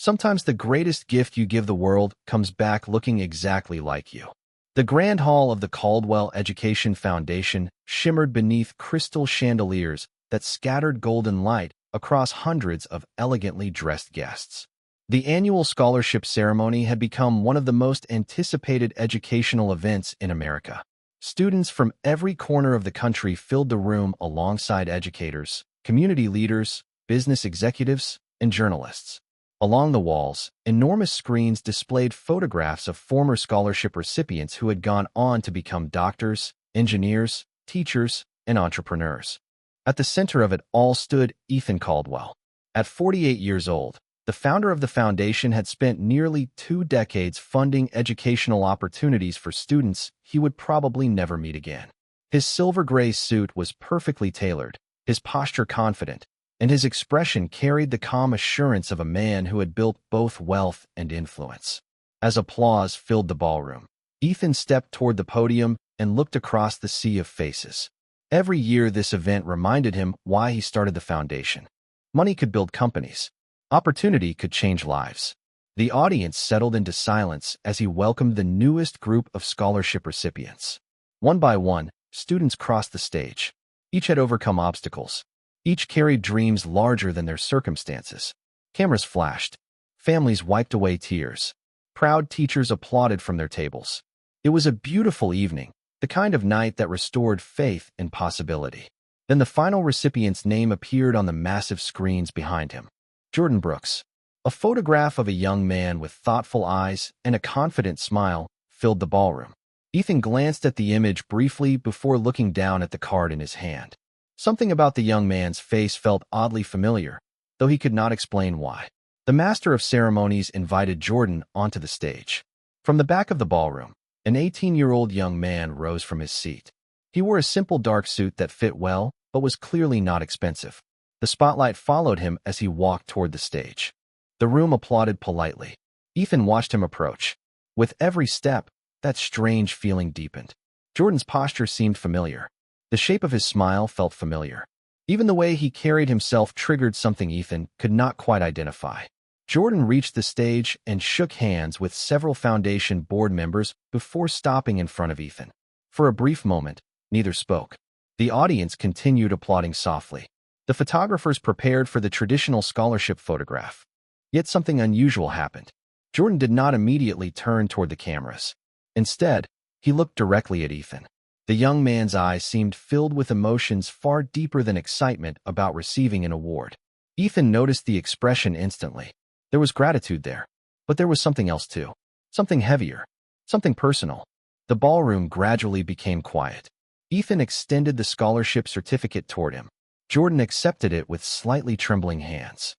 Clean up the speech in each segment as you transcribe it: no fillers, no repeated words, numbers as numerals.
Sometimes the greatest gift you give the world comes back looking exactly like you. The grand hall of the Caldwell Education Foundation shimmered beneath crystal chandeliers that scattered golden light across hundreds of elegantly dressed guests. The annual scholarship ceremony had become one of the most anticipated educational events in America. Students from every corner of the country filled the room alongside educators, community leaders, business executives, and journalists. Along the walls, enormous screens displayed photographs of former scholarship recipients who had gone on to become doctors, engineers, teachers, and entrepreneurs. At the center of it all stood Ethan Caldwell. At 48 years old, the founder of the foundation had spent nearly 2 decades funding educational opportunities for students he would probably never meet again. His silver-gray suit was perfectly tailored, his posture confident, and his expression carried the calm assurance of a man who had built both wealth and influence. As applause filled the ballroom, Ethan stepped toward the podium and looked across the sea of faces. Every year this event reminded him why he started the foundation. Money could build companies. Opportunity could change lives. The audience settled into silence as he welcomed the newest group of scholarship recipients. One by one, students crossed the stage. Each had overcome obstacles. Each carried dreams larger than their circumstances. Cameras flashed. Families wiped away tears. Proud teachers applauded from their tables. It was a beautiful evening, the kind of night that restored faith in possibility. Then the final recipient's name appeared on the massive screens behind him. Jordan Brooks. A photograph of a young man with thoughtful eyes and a confident smile filled the ballroom. Ethan glanced at the image briefly before looking down at the card in his hand. Something about the young man's face felt oddly familiar, though he could not explain why. The master of ceremonies invited Jordan onto the stage. From the back of the ballroom, an 18-year-old young man rose from his seat. He wore a simple dark suit that fit well, but was clearly not expensive. The spotlight followed him as he walked toward the stage. The room applauded politely. Ethan watched him approach. With every step, that strange feeling deepened. Jordan's posture seemed familiar. The shape of his smile felt familiar. Even the way he carried himself triggered something Ethan could not quite identify. Jordan reached the stage and shook hands with several foundation board members before stopping in front of Ethan. For a brief moment, neither spoke. The audience continued applauding softly. The photographers prepared for the traditional scholarship photograph. Yet something unusual happened. Jordan did not immediately turn toward the cameras. Instead, he looked directly at Ethan. The young man's eyes seemed filled with emotions far deeper than excitement about receiving an award. Ethan noticed the expression instantly. There was gratitude there, but there was something else too. Something heavier. Something personal. The ballroom gradually became quiet. Ethan extended the scholarship certificate toward him. Jordan accepted it with slightly trembling hands.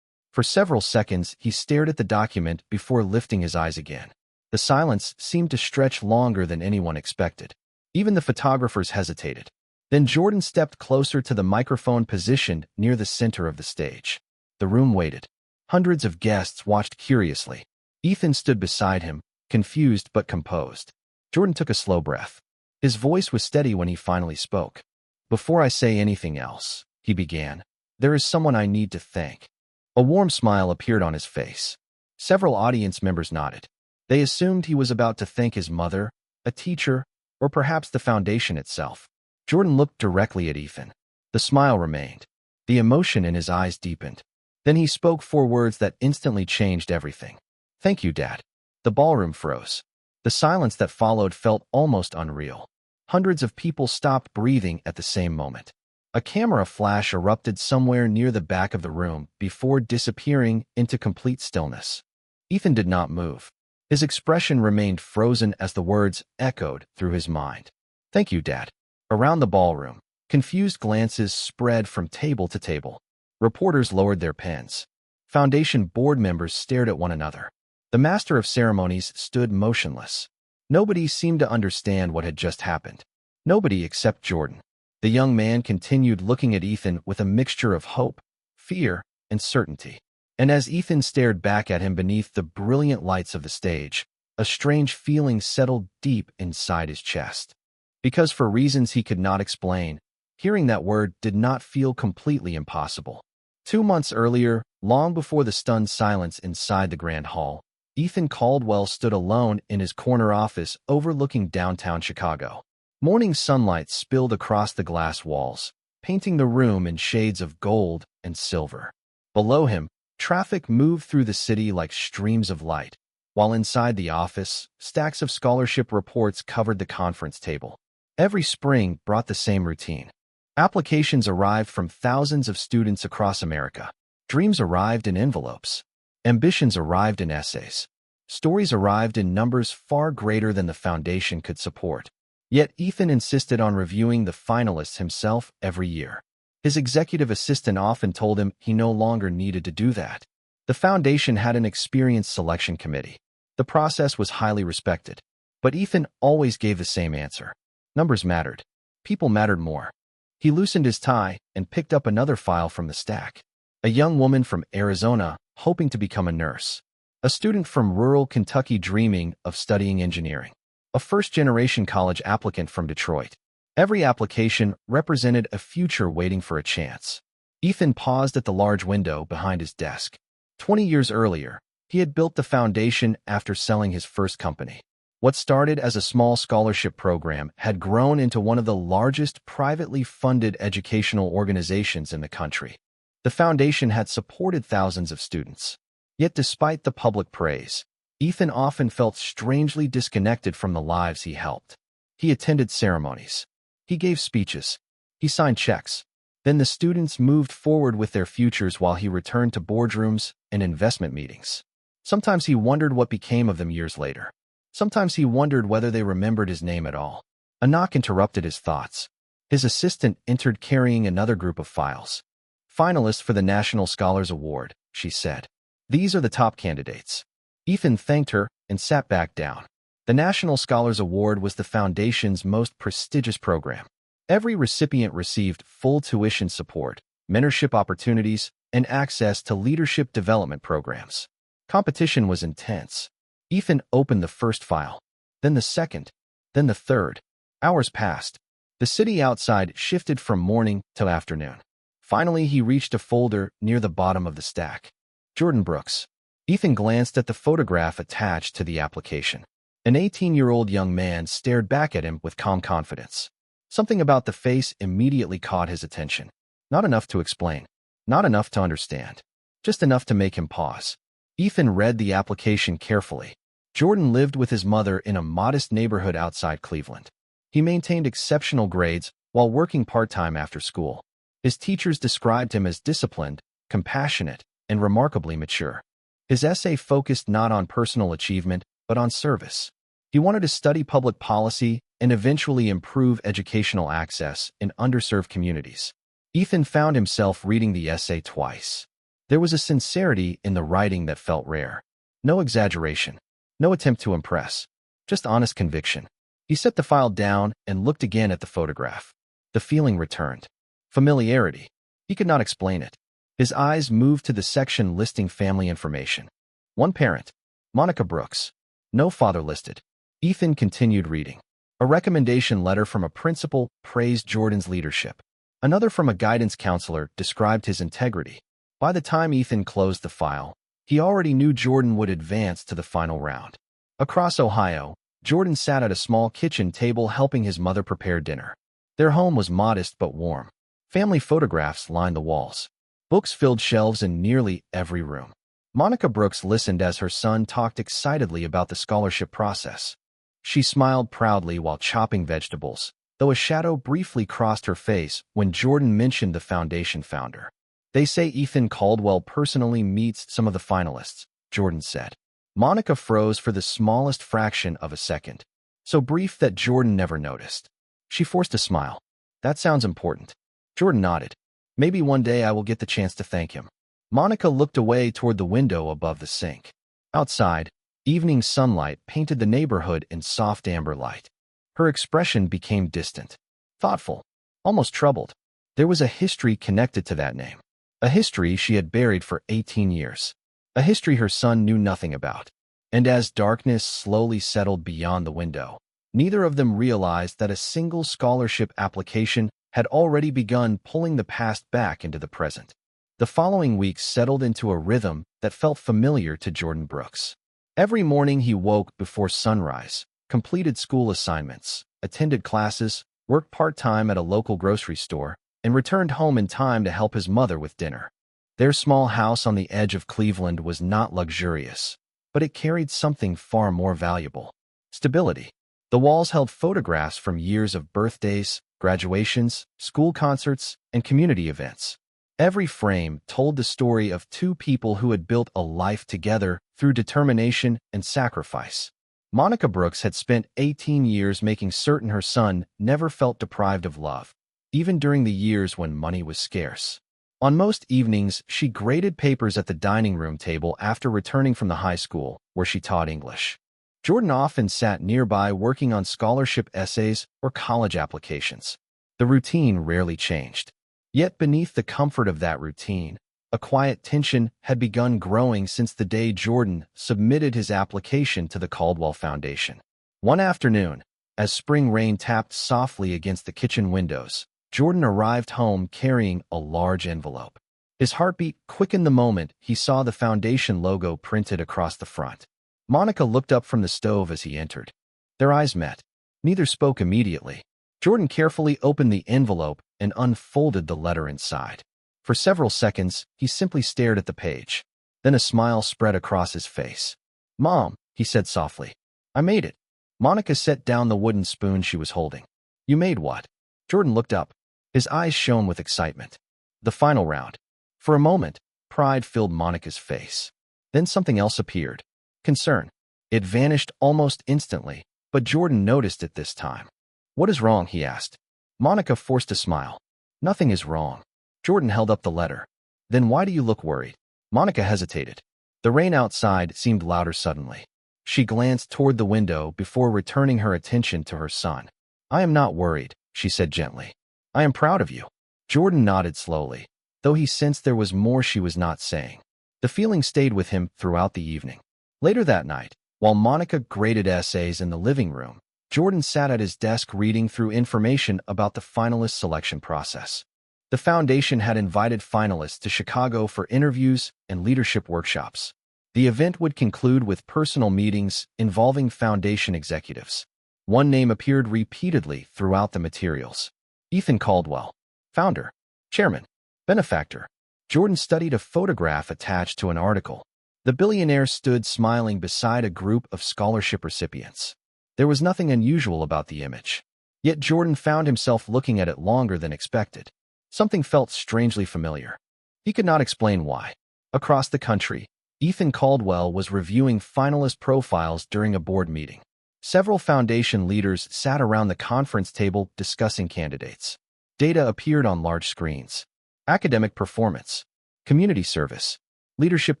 For several seconds, he stared at the document before lifting his eyes again. The silence seemed to stretch longer than anyone expected. Even the photographers hesitated. Then Jordan stepped closer to the microphone positioned near the center of the stage. The room waited. Hundreds of guests watched curiously. Ethan stood beside him, confused but composed. Jordan took a slow breath. His voice was steady when he finally spoke. "Before I say anything else," he began, "there is someone I need to thank." A warm smile appeared on his face. Several audience members nodded. They assumed he was about to thank his mother, a teacher, or perhaps the foundation itself. Jordan looked directly at Ethan. The smile remained. The emotion in his eyes deepened. Then he spoke 4 words that instantly changed everything. "Thank you, Dad." The ballroom froze. The silence that followed felt almost unreal. Hundreds of people stopped breathing at the same moment. A camera flash erupted somewhere near the back of the room before disappearing into complete stillness. Ethan did not move. His expression remained frozen as the words echoed through his mind. "Thank you, Dad." Around the ballroom, confused glances spread from table to table. Reporters lowered their pens. Foundation board members stared at one another. The master of ceremonies stood motionless. Nobody seemed to understand what had just happened. Nobody except Jordan. The young man continued looking at Ethan with a mixture of hope, fear, and certainty. And as Ethan stared back at him beneath the brilliant lights of the stage, a strange feeling settled deep inside his chest. Because for reasons he could not explain, hearing that word did not feel completely impossible. 2 months earlier, long before the stunned silence inside the Grand Hall, Ethan Caldwell stood alone in his corner office overlooking downtown Chicago. Morning sunlight spilled across the glass walls, painting the room in shades of gold and silver. Below him, traffic moved through the city like streams of light, while inside the office, stacks of scholarship reports covered the conference table. Every spring brought the same routine. Applications arrived from thousands of students across America. Dreams arrived in envelopes. Ambitions arrived in essays. Stories arrived in numbers far greater than the foundation could support. Yet Ethan insisted on reviewing the finalists himself every year. His executive assistant often told him he no longer needed to do that. The foundation had an experienced selection committee. The process was highly respected. But Ethan always gave the same answer. Numbers mattered. People mattered more. He loosened his tie and picked up another file from the stack. A young woman from Arizona hoping to become a nurse. A student from rural Kentucky dreaming of studying engineering. A first-generation college applicant from Detroit. Every application represented a future waiting for a chance. Ethan paused at the large window behind his desk. 20 years earlier, he had built the foundation after selling his first company. What started as a small scholarship program had grown into one of the largest privately funded educational organizations in the country. The foundation had supported thousands of students. Yet despite the public praise, Ethan often felt strangely disconnected from the lives he helped. He attended ceremonies. He gave speeches. He signed checks. Then the students moved forward with their futures while he returned to boardrooms and investment meetings. Sometimes he wondered what became of them years later. Sometimes he wondered whether they remembered his name at all. A knock interrupted his thoughts. His assistant entered carrying another group of files. "Finalists for the National Scholars Award," she said. "These are the top candidates." Ethan thanked her and sat back down. The National Scholars Award was the foundation's most prestigious program. Every recipient received full tuition support, mentorship opportunities, and access to leadership development programs. Competition was intense. Ethan opened the first file, then the second, then the third. Hours passed. The city outside shifted from morning to afternoon. Finally, he reached a folder near the bottom of the stack. Jordan Brooks. Ethan glanced at the photograph attached to the application. An 18-year-old young man stared back at him with calm confidence. Something about the face immediately caught his attention. Not enough to explain. Not enough to understand. Just enough to make him pause. Ethan read the application carefully. Jordan lived with his mother in a modest neighborhood outside Cleveland. He maintained exceptional grades while working part-time after school. His teachers described him as disciplined, compassionate, and remarkably mature. His essay focused not on personal achievement, but on service. He wanted to study public policy and eventually improve educational access in underserved communities. Ethan found himself reading the essay twice. There was a sincerity in the writing that felt rare. No exaggeration. No attempt to impress. Just honest conviction. He set the file down and looked again at the photograph. The feeling returned. Familiarity. He could not explain it. His eyes moved to the section listing family information. One parent. Monica Brooks. No father listed. Ethan continued reading. A recommendation letter from a principal praised Jordan's leadership. Another from a guidance counselor described his integrity. By the time Ethan closed the file, he already knew Jordan would advance to the final round. Across Ohio, Jordan sat at a small kitchen table helping his mother prepare dinner. Their home was modest but warm. Family photographs lined the walls. Books filled shelves in nearly every room. Monica Brooks listened as her son talked excitedly about the scholarship process. She smiled proudly while chopping vegetables, though a shadow briefly crossed her face when Jordan mentioned the foundation founder. "They say Ethan Caldwell personally meets some of the finalists," Jordan said. Monica froze for the smallest fraction of a second, so brief that Jordan never noticed. She forced a smile. "That sounds important." Jordan nodded. "Maybe one day I will get the chance to thank him." Monica looked away toward the window above the sink. Outside, evening sunlight painted the neighborhood in soft amber light. Her expression became distant, thoughtful, almost troubled. There was a history connected to that name. A history she had buried for 18 years. A history her son knew nothing about. And as darkness slowly settled beyond the window, neither of them realized that a single scholarship application had already begun pulling the past back into the present. The following weeks settled into a rhythm that felt familiar to Jordan Brooks. Every morning he woke before sunrise, completed school assignments, attended classes, worked part-time at a local grocery store, and returned home in time to help his mother with dinner. Their small house on the edge of Cleveland was not luxurious, but it carried something far more valuable: stability. The walls held photographs from years of birthdays, graduations, school concerts, and community events. Every frame told the story of two people who had built a life together through determination and sacrifice. Monica Brooks had spent 18 years making certain her son never felt deprived of love, even during the years when money was scarce. On most evenings, she graded papers at the dining room table after returning from the high school, where she taught English. Jordan often sat nearby working on scholarship essays or college applications. The routine rarely changed. Yet beneath the comfort of that routine, a quiet tension had begun growing since the day Jordan submitted his application to the Caldwell Foundation. One afternoon, as spring rain tapped softly against the kitchen windows, Jordan arrived home carrying a large envelope. His heartbeat quickened the moment he saw the foundation logo printed across the front. Monica looked up from the stove as he entered. Their eyes met. Neither spoke immediately. Jordan carefully opened the envelope and unfolded the letter inside. For several seconds, he simply stared at the page. Then a smile spread across his face. "Mom," he said softly, "I made it." Monica set down the wooden spoon she was holding. "You made what?" Jordan looked up. His eyes shone with excitement. "The final round." For a moment, pride filled Monica's face. Then something else appeared. Concern. It vanished almost instantly, but Jordan noticed it this time. "What is wrong?" he asked. Monica forced a smile. "Nothing is wrong." Jordan held up the letter. "Then why do you look worried?" Monica hesitated. The rain outside seemed louder suddenly. She glanced toward the window before returning her attention to her son. "I am not worried," she said gently. "I am proud of you." Jordan nodded slowly, though he sensed there was more she was not saying. The feeling stayed with him throughout the evening. Later that night, while Monica graded essays in the living room, Jordan sat at his desk reading through information about the finalist selection process. The foundation had invited finalists to Chicago for interviews and leadership workshops. The event would conclude with personal meetings involving foundation executives. One name appeared repeatedly throughout the materials: Ethan Caldwell, founder, chairman, benefactor. Jordan studied a photograph attached to an article. The billionaire stood smiling beside a group of scholarship recipients. There was nothing unusual about the image. Yet Jordan found himself looking at it longer than expected. Something felt strangely familiar. He could not explain why. Across the country, Ethan Caldwell was reviewing finalist profiles during a board meeting. Several foundation leaders sat around the conference table discussing candidates. Data appeared on large screens: academic performance, community service, leadership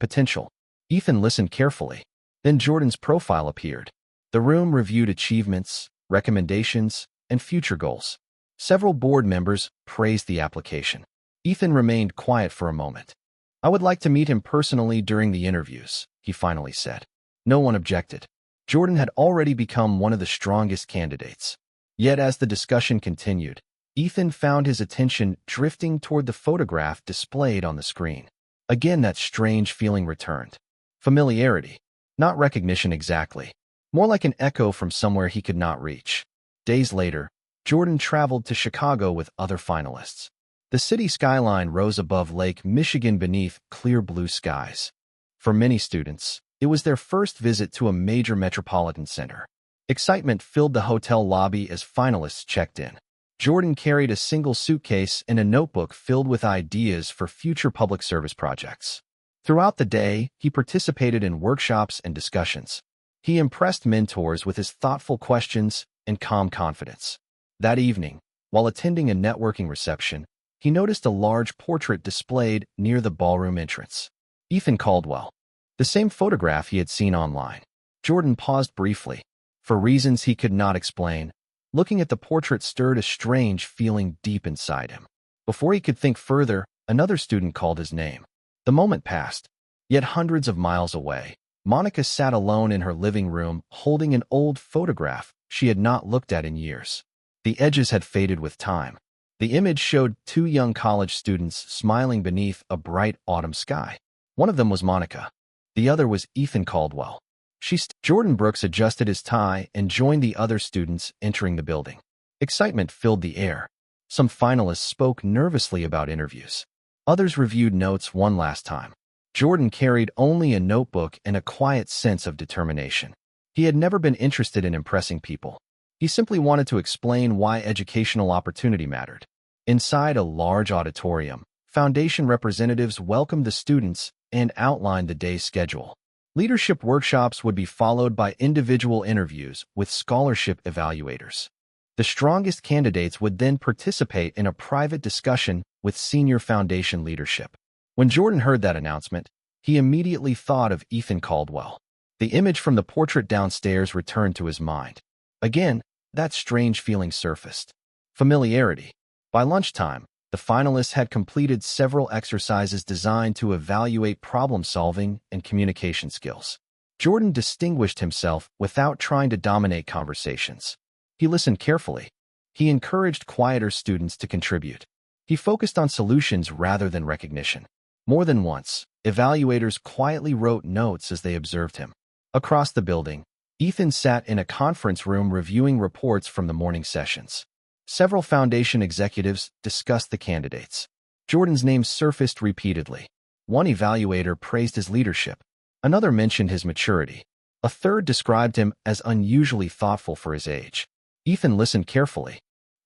potential. Ethan listened carefully. Then Jordan's profile appeared. The room reviewed achievements, recommendations, and future goals. Several board members praised the application. Ethan remained quiet for a moment. "I would like to meet him personally during the interviews," he finally said. No one objected. Jordan had already become one of the strongest candidates. Yet as the discussion continued, Ethan found his attention drifting toward the photograph displayed on the screen. Again, that strange feeling returned. Familiarity. Not recognition exactly. More like an echo from somewhere he could not reach. Days later, Jordan traveled to Chicago with other finalists. The city skyline rose above Lake Michigan beneath clear blue skies. For many students, it was their first visit to a major metropolitan center. Excitement filled the hotel lobby as finalists checked in. Jordan carried a single suitcase and a notebook filled with ideas for future public service projects. Throughout the day, he participated in workshops and discussions. He impressed mentors with his thoughtful questions and calm confidence. That evening, while attending a networking reception, he noticed a large portrait displayed near the ballroom entrance. Ethan Caldwell. The same photograph he had seen online. Jordan paused briefly. For reasons he could not explain, looking at the portrait stirred a strange feeling deep inside him. Before he could think further, another student called his name. The moment passed. Yet hundreds of miles away, Monica sat alone in her living room holding an old photograph she had not looked at in years. The edges had faded with time. The image showed two young college students smiling beneath a bright autumn sky. One of them was Monica. The other was Ethan Caldwell. Jordan Brooks adjusted his tie and joined the other students entering the building. Excitement filled the air. Some finalists spoke nervously about interviews. Others reviewed notes one last time. Jordan carried only a notebook and a quiet sense of determination. He had never been interested in impressing people. He simply wanted to explain why educational opportunity mattered. Inside a large auditorium, foundation representatives welcomed the students and outlined the day's schedule. Leadership workshops would be followed by individual interviews with scholarship evaluators. The strongest candidates would then participate in a private discussion with senior foundation leadership. When Jordan heard that announcement, he immediately thought of Ethan Caldwell. The image from the portrait downstairs returned to his mind. Again, that strange feeling surfaced. Familiarity. By lunchtime, the finalists had completed several exercises designed to evaluate problem-solving and communication skills. Jordan distinguished himself without trying to dominate conversations. He listened carefully. He encouraged quieter students to contribute. He focused on solutions rather than recognition. More than once, evaluators quietly wrote notes as they observed him. Across the building, Ethan sat in a conference room reviewing reports from the morning sessions. Several foundation executives discussed the candidates. Jordan's name surfaced repeatedly. One evaluator praised his leadership. Another mentioned his maturity. A third described him as unusually thoughtful for his age. Ethan listened carefully.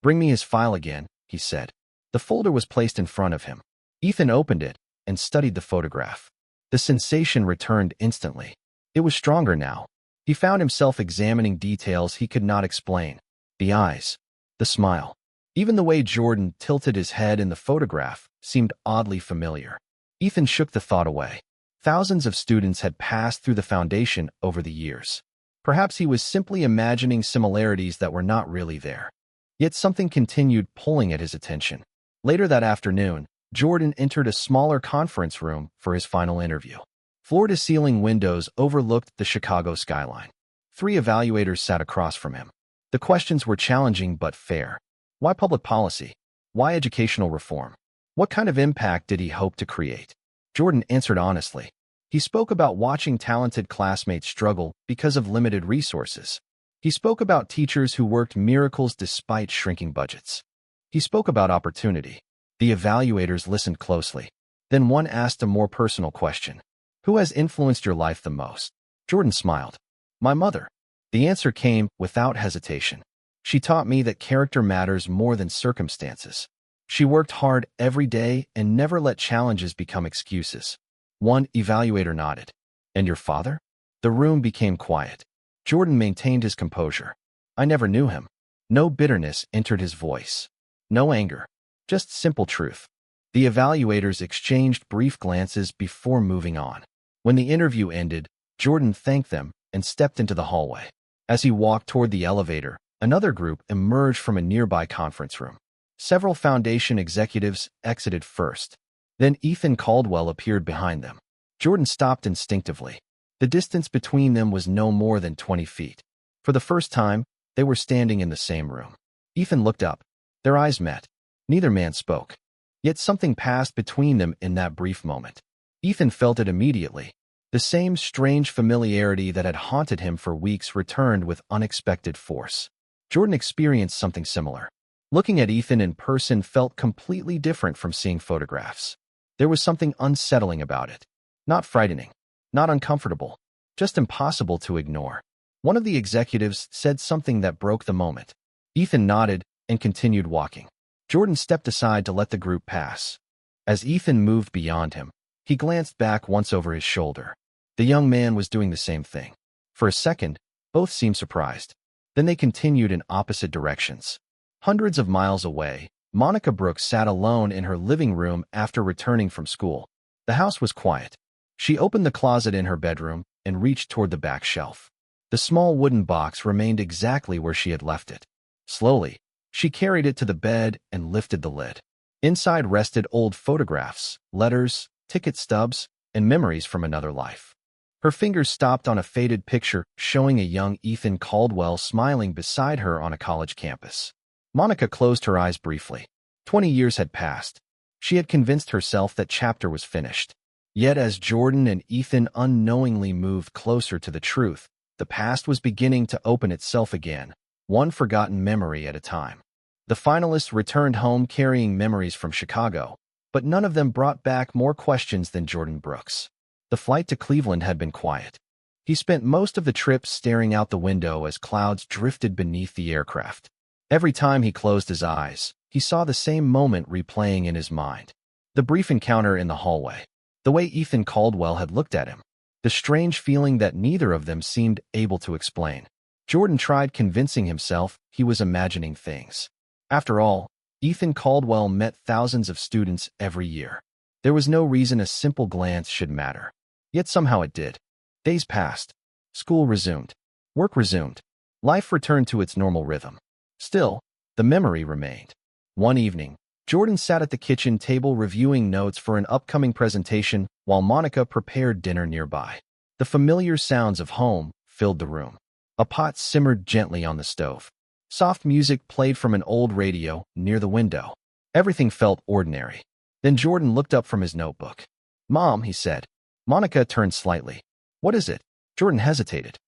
"Bring me his file again," he said. The folder was placed in front of him. Ethan opened it and studied the photograph. The sensation returned instantly. It was stronger now. He found himself examining details he could not explain. The eyes, the smile. Even the way Jordan tilted his head in the photograph seemed oddly familiar. Ethan shook the thought away. Thousands of students had passed through the foundation over the years. Perhaps he was simply imagining similarities that were not really there. Yet something continued pulling at his attention. Later that afternoon, Jordan entered a smaller conference room for his final interview. Floor-to-ceiling windows overlooked the Chicago skyline. 3 evaluators sat across from him. The questions were challenging but fair. Why public policy? Why educational reform? What kind of impact did he hope to create? Jordan answered honestly. He spoke about watching talented classmates struggle because of limited resources. He spoke about teachers who worked miracles despite shrinking budgets. He spoke about opportunity. The evaluators listened closely. Then one asked a more personal question. Who has influenced your life the most? Jordan smiled. My mother. The answer came without hesitation. She taught me that character matters more than circumstances. She worked hard every day and never let challenges become excuses. One evaluator nodded. And your father? The room became quiet. Jordan maintained his composure. I never knew him. No bitterness entered his voice. No anger. Just simple truth. The evaluators exchanged brief glances before moving on. When the interview ended, Jordan thanked them and stepped into the hallway. As he walked toward the elevator, another group emerged from a nearby conference room. Several foundation executives exited first. Then Ethan Caldwell appeared behind them. Jordan stopped instinctively. The distance between them was no more than 20 feet. For the first time, they were standing in the same room. Ethan looked up. Their eyes met. Neither man spoke. Yet something passed between them in that brief moment. Ethan felt it immediately. The same strange familiarity that had haunted him for weeks returned with unexpected force. Jordan experienced something similar. Looking at Ethan in person felt completely different from seeing photographs. There was something unsettling about it. Not frightening, not uncomfortable, just impossible to ignore. One of the executives said something that broke the moment. Ethan nodded and continued walking. Jordan stepped aside to let the group pass. As Ethan moved beyond him, he glanced back once over his shoulder. The young man was doing the same thing. For a second, both seemed surprised. Then they continued in opposite directions. Hundreds of miles away, Monica Brooks sat alone in her living room after returning from school. The house was quiet. She opened the closet in her bedroom and reached toward the back shelf. The small wooden box remained exactly where she had left it. Slowly, she carried it to the bed and lifted the lid. Inside rested old photographs, letters, ticket stubs, and memories from another life. Her fingers stopped on a faded picture showing a young Ethan Caldwell smiling beside her on a college campus. Monica closed her eyes briefly. 20 years had passed. She had convinced herself that chapter was finished. Yet as Jordan and Ethan unknowingly moved closer to the truth, the past was beginning to open itself again, one forgotten memory at a time. The finalists returned home carrying memories from Chicago, but none of them brought back more questions than Jordan Brooks. The flight to Cleveland had been quiet. He spent most of the trip staring out the window as clouds drifted beneath the aircraft. Every time he closed his eyes, he saw the same moment replaying in his mind. The brief encounter in the hallway. The way Ethan Caldwell had looked at him. The strange feeling that neither of them seemed able to explain. Jordan tried convincing himself he was imagining things. After all, Ethan Caldwell met thousands of students every year. There was no reason a simple glance should matter. Yet somehow it did. Days passed. School resumed. Work resumed. Life returned to its normal rhythm. Still, the memory remained. One evening, Jordan sat at the kitchen table reviewing notes for an upcoming presentation while Monica prepared dinner nearby. The familiar sounds of home filled the room. A pot simmered gently on the stove. Soft music played from an old radio near the window. Everything felt ordinary. Then Jordan looked up from his notebook. "Mom," he said. Monica turned slightly. "What is it?" Jordan hesitated.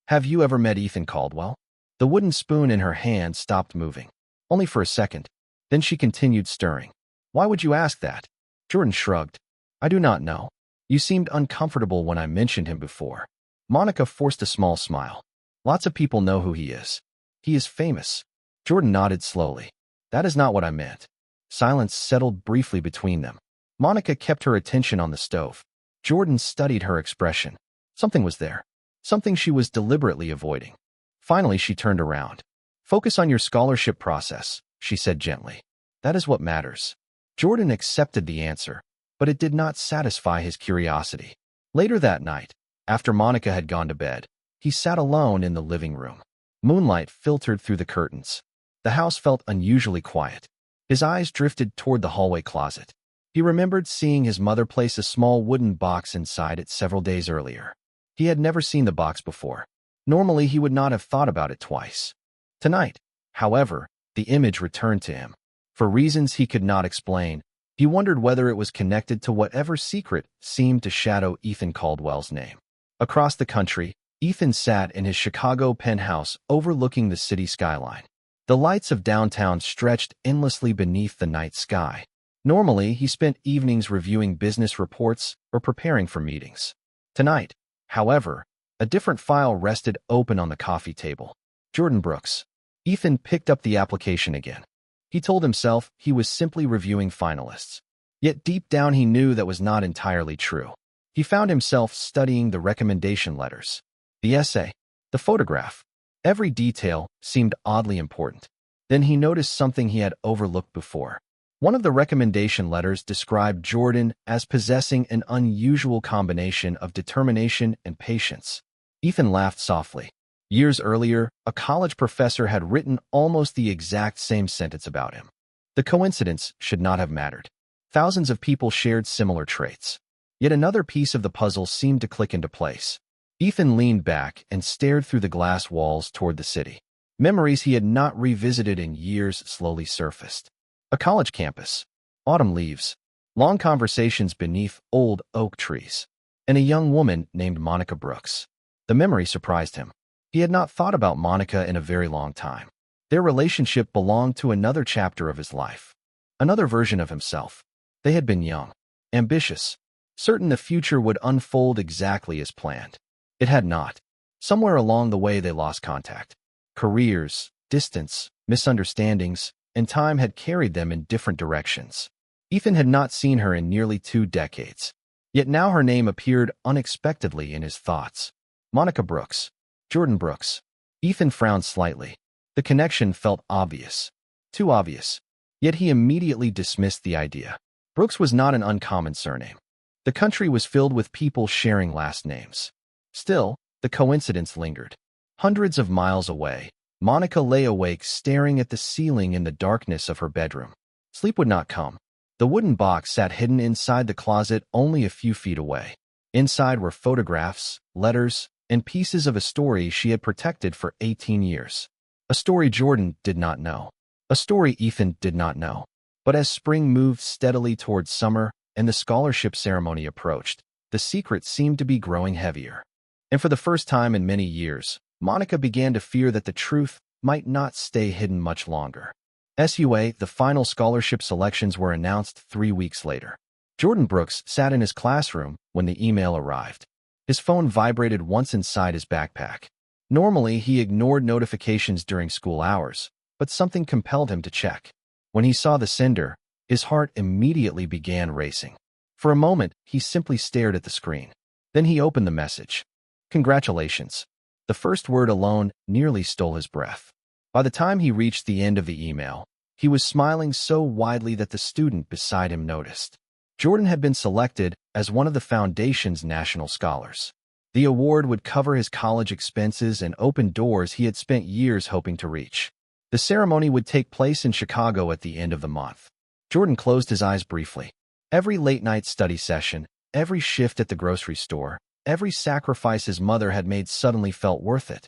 "Have you ever met Ethan Caldwell?" The wooden spoon in her hand stopped moving. Only for a second. Then she continued stirring. "Why would you ask that?" Jordan shrugged. "I do not know. You seemed uncomfortable when I mentioned him before." Monica forced a small smile. "Lots of people know who he is. He is famous." Jordan nodded slowly. "That is not what I meant." Silence settled briefly between them. Monica kept her attention on the stove. Jordan studied her expression. Something was there. Something she was deliberately avoiding. Finally, she turned around. "Focus on your scholarship process," she said gently. "That is what matters." Jordan accepted the answer, but it did not satisfy his curiosity. Later that night, after Monica had gone to bed, he sat alone in the living room. Moonlight filtered through the curtains. The house felt unusually quiet. His eyes drifted toward the hallway closet. He remembered seeing his mother place a small wooden box inside it several days earlier. He had never seen the box before. Normally, he would not have thought about it twice. Tonight, however, the image returned to him. For reasons he could not explain, he wondered whether it was connected to whatever secret seemed to shadow Ethan Caldwell's name. Across the country, Ethan sat in his Chicago penthouse overlooking the city skyline. The lights of downtown stretched endlessly beneath the night sky. Normally, he spent evenings reviewing business reports or preparing for meetings. Tonight, however, a different file rested open on the coffee table. Jordan Brooks. Ethan picked up the application again. He told himself he was simply reviewing finalists. Yet deep down he knew that was not entirely true. He found himself studying the recommendation letters, the essay, the photograph. Every detail seemed oddly important. Then he noticed something he had overlooked before. One of the recommendation letters described Jordan as possessing an unusual combination of determination and patience. Ethan laughed softly. Years earlier, a college professor had written almost the exact same sentence about him. The coincidence should not have mattered. Thousands of people shared similar traits. Yet another piece of the puzzle seemed to click into place. Ethan leaned back and stared through the glass walls toward the city. Memories he had not revisited in years slowly surfaced. A college campus, autumn leaves, long conversations beneath old oak trees, and a young woman named Monica Brooks. The memory surprised him. He had not thought about Monica in a very long time. Their relationship belonged to another chapter of his life, another version of himself. They had been young, ambitious, certain the future would unfold exactly as planned. It had not. Somewhere along the way they lost contact. Careers, distance, misunderstandings, and time had carried them in different directions. Ethan had not seen her in nearly 2 decades. Yet now her name appeared unexpectedly in his thoughts. Monica Brooks. Jordan Brooks. Ethan frowned slightly. The connection felt obvious. Too obvious. Yet he immediately dismissed the idea. Brooks was not an uncommon surname. The country was filled with people sharing last names. Still, the coincidence lingered. Hundreds of miles away, Monica lay awake staring at the ceiling in the darkness of her bedroom. Sleep would not come. The wooden box sat hidden inside the closet only a few feet away. Inside were photographs, letters, and pieces of a story she had protected for 18 years. A story Jordan did not know. A story Ethan did not know. But as spring moved steadily towards summer and the scholarship ceremony approached, the secret seemed to be growing heavier. And for the first time in many years, Monica began to fear that the truth might not stay hidden much longer. The final scholarship selections were announced 3 weeks later. Jordan Brooks sat in his classroom when the email arrived. His phone vibrated once inside his backpack. Normally, he ignored notifications during school hours, but something compelled him to check. When he saw the sender, his heart immediately began racing. For a moment, he simply stared at the screen. Then he opened the message. "Congratulations." The first word alone nearly stole his breath. By the time he reached the end of the email, he was smiling so widely that the student beside him noticed. Jordan had been selected as one of the foundation's national scholars. The award would cover his college expenses and open doors he had spent years hoping to reach. The ceremony would take place in Chicago at the end of the month. Jordan closed his eyes briefly. Every late-night study session, every shift at the grocery store, every sacrifice his mother had made suddenly felt worth it.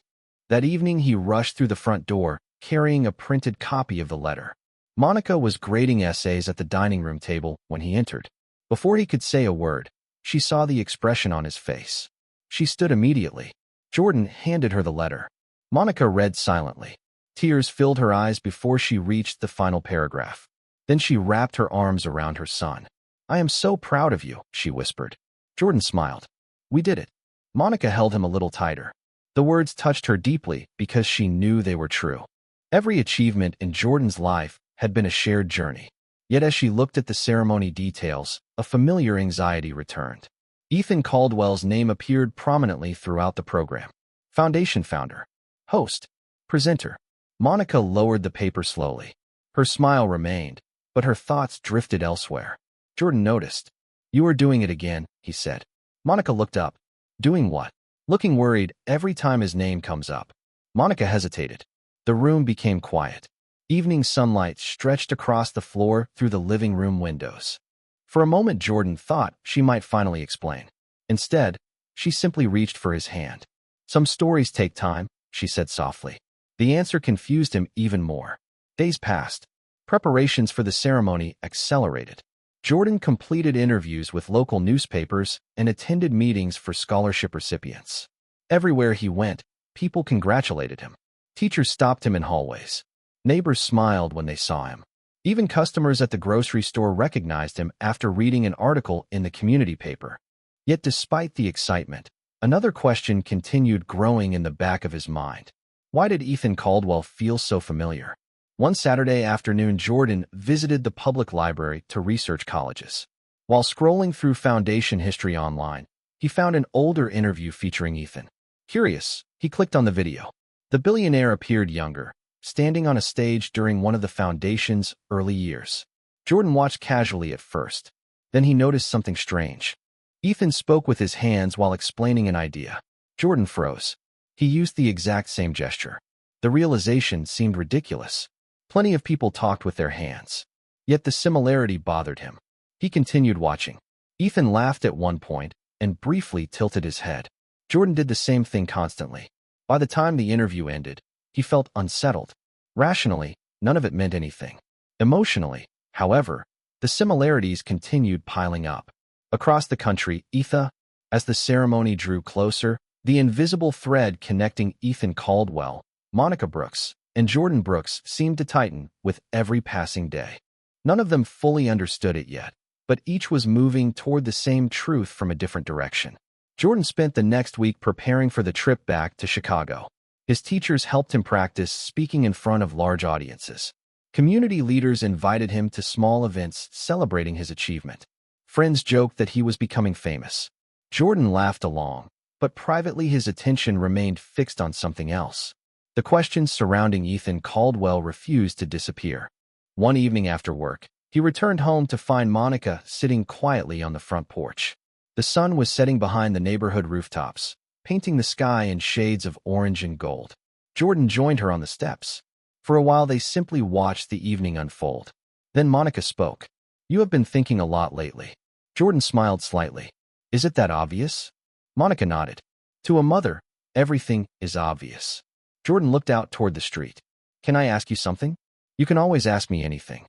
That evening he rushed through the front door, carrying a printed copy of the letter. Monica was grading essays at the dining room table when he entered. Before he could say a word, she saw the expression on his face. She stood immediately. Jordan handed her the letter. Monica read silently. Tears filled her eyes before she reached the final paragraph. Then she wrapped her arms around her son. "I am so proud of you," she whispered. Jordan smiled. "We did it." Monica held him a little tighter. The words touched her deeply because she knew they were true. Every achievement in Jordan's life had been a shared journey. Yet as she looked at the ceremony details, a familiar anxiety returned. Ethan Caldwell's name appeared prominently throughout the program. Foundation founder, host, presenter. Monica lowered the paper slowly. Her smile remained, but her thoughts drifted elsewhere. Jordan noticed. "You are doing it again," he said. Monica looked up. "Doing what?" Looking worried every time his name comes up. Monica hesitated. The room became quiet. Evening sunlight stretched across the floor through the living room windows. For a moment, Jordan thought she might finally explain. Instead, she simply reached for his hand. "Some stories take time," she said softly. The answer confused him even more. Days passed. Preparations for the ceremony accelerated. Jordan completed interviews with local newspapers and attended meetings for scholarship recipients. Everywhere he went, people congratulated him. Teachers stopped him in hallways. Neighbors smiled when they saw him. Even customers at the grocery store recognized him after reading an article in the community paper. Yet despite the excitement, another question continued growing in the back of his mind. Why did Ethan Caldwell feel so familiar? One Saturday afternoon, Jordan visited the public library to research colleges. While scrolling through foundation history online, he found an older interview featuring Ethan. Curious, he clicked on the video. The billionaire appeared younger, standing on a stage during one of the foundation's early years. Jordan watched casually at first. Then he noticed something strange. Ethan spoke with his hands while explaining an idea. Jordan froze. He used the exact same gesture. The realization seemed ridiculous. Plenty of people talked with their hands. Yet the similarity bothered him. He continued watching. Ethan laughed at one point and briefly tilted his head. Jordan did the same thing constantly. By the time the interview ended, he felt unsettled. Rationally, none of it meant anything. Emotionally, however, the similarities continued piling up. Across the country, as the ceremony drew closer, the invisible thread connecting Ethan Caldwell, Monica Brooks, and Jordan Brooks seemed to tighten with every passing day. None of them fully understood it yet, but each was moving toward the same truth from a different direction. Jordan spent the next week preparing for the trip back to Chicago. His teachers helped him practice speaking in front of large audiences. Community leaders invited him to small events celebrating his achievement. Friends joked that he was becoming famous. Jordan laughed along, but privately his attention remained fixed on something else. The questions surrounding Ethan Caldwell refused to disappear. One evening after work, he returned home to find Monica sitting quietly on the front porch. The sun was setting behind the neighborhood rooftops, painting the sky in shades of orange and gold. Jordan joined her on the steps. For a while they simply watched the evening unfold. Then Monica spoke. "You have been thinking a lot lately." Jordan smiled slightly. "Is it that obvious?" Monica nodded. To a mother, everything is obvious. Jordan looked out toward the street. "Can I ask you something?" "You can always ask me anything."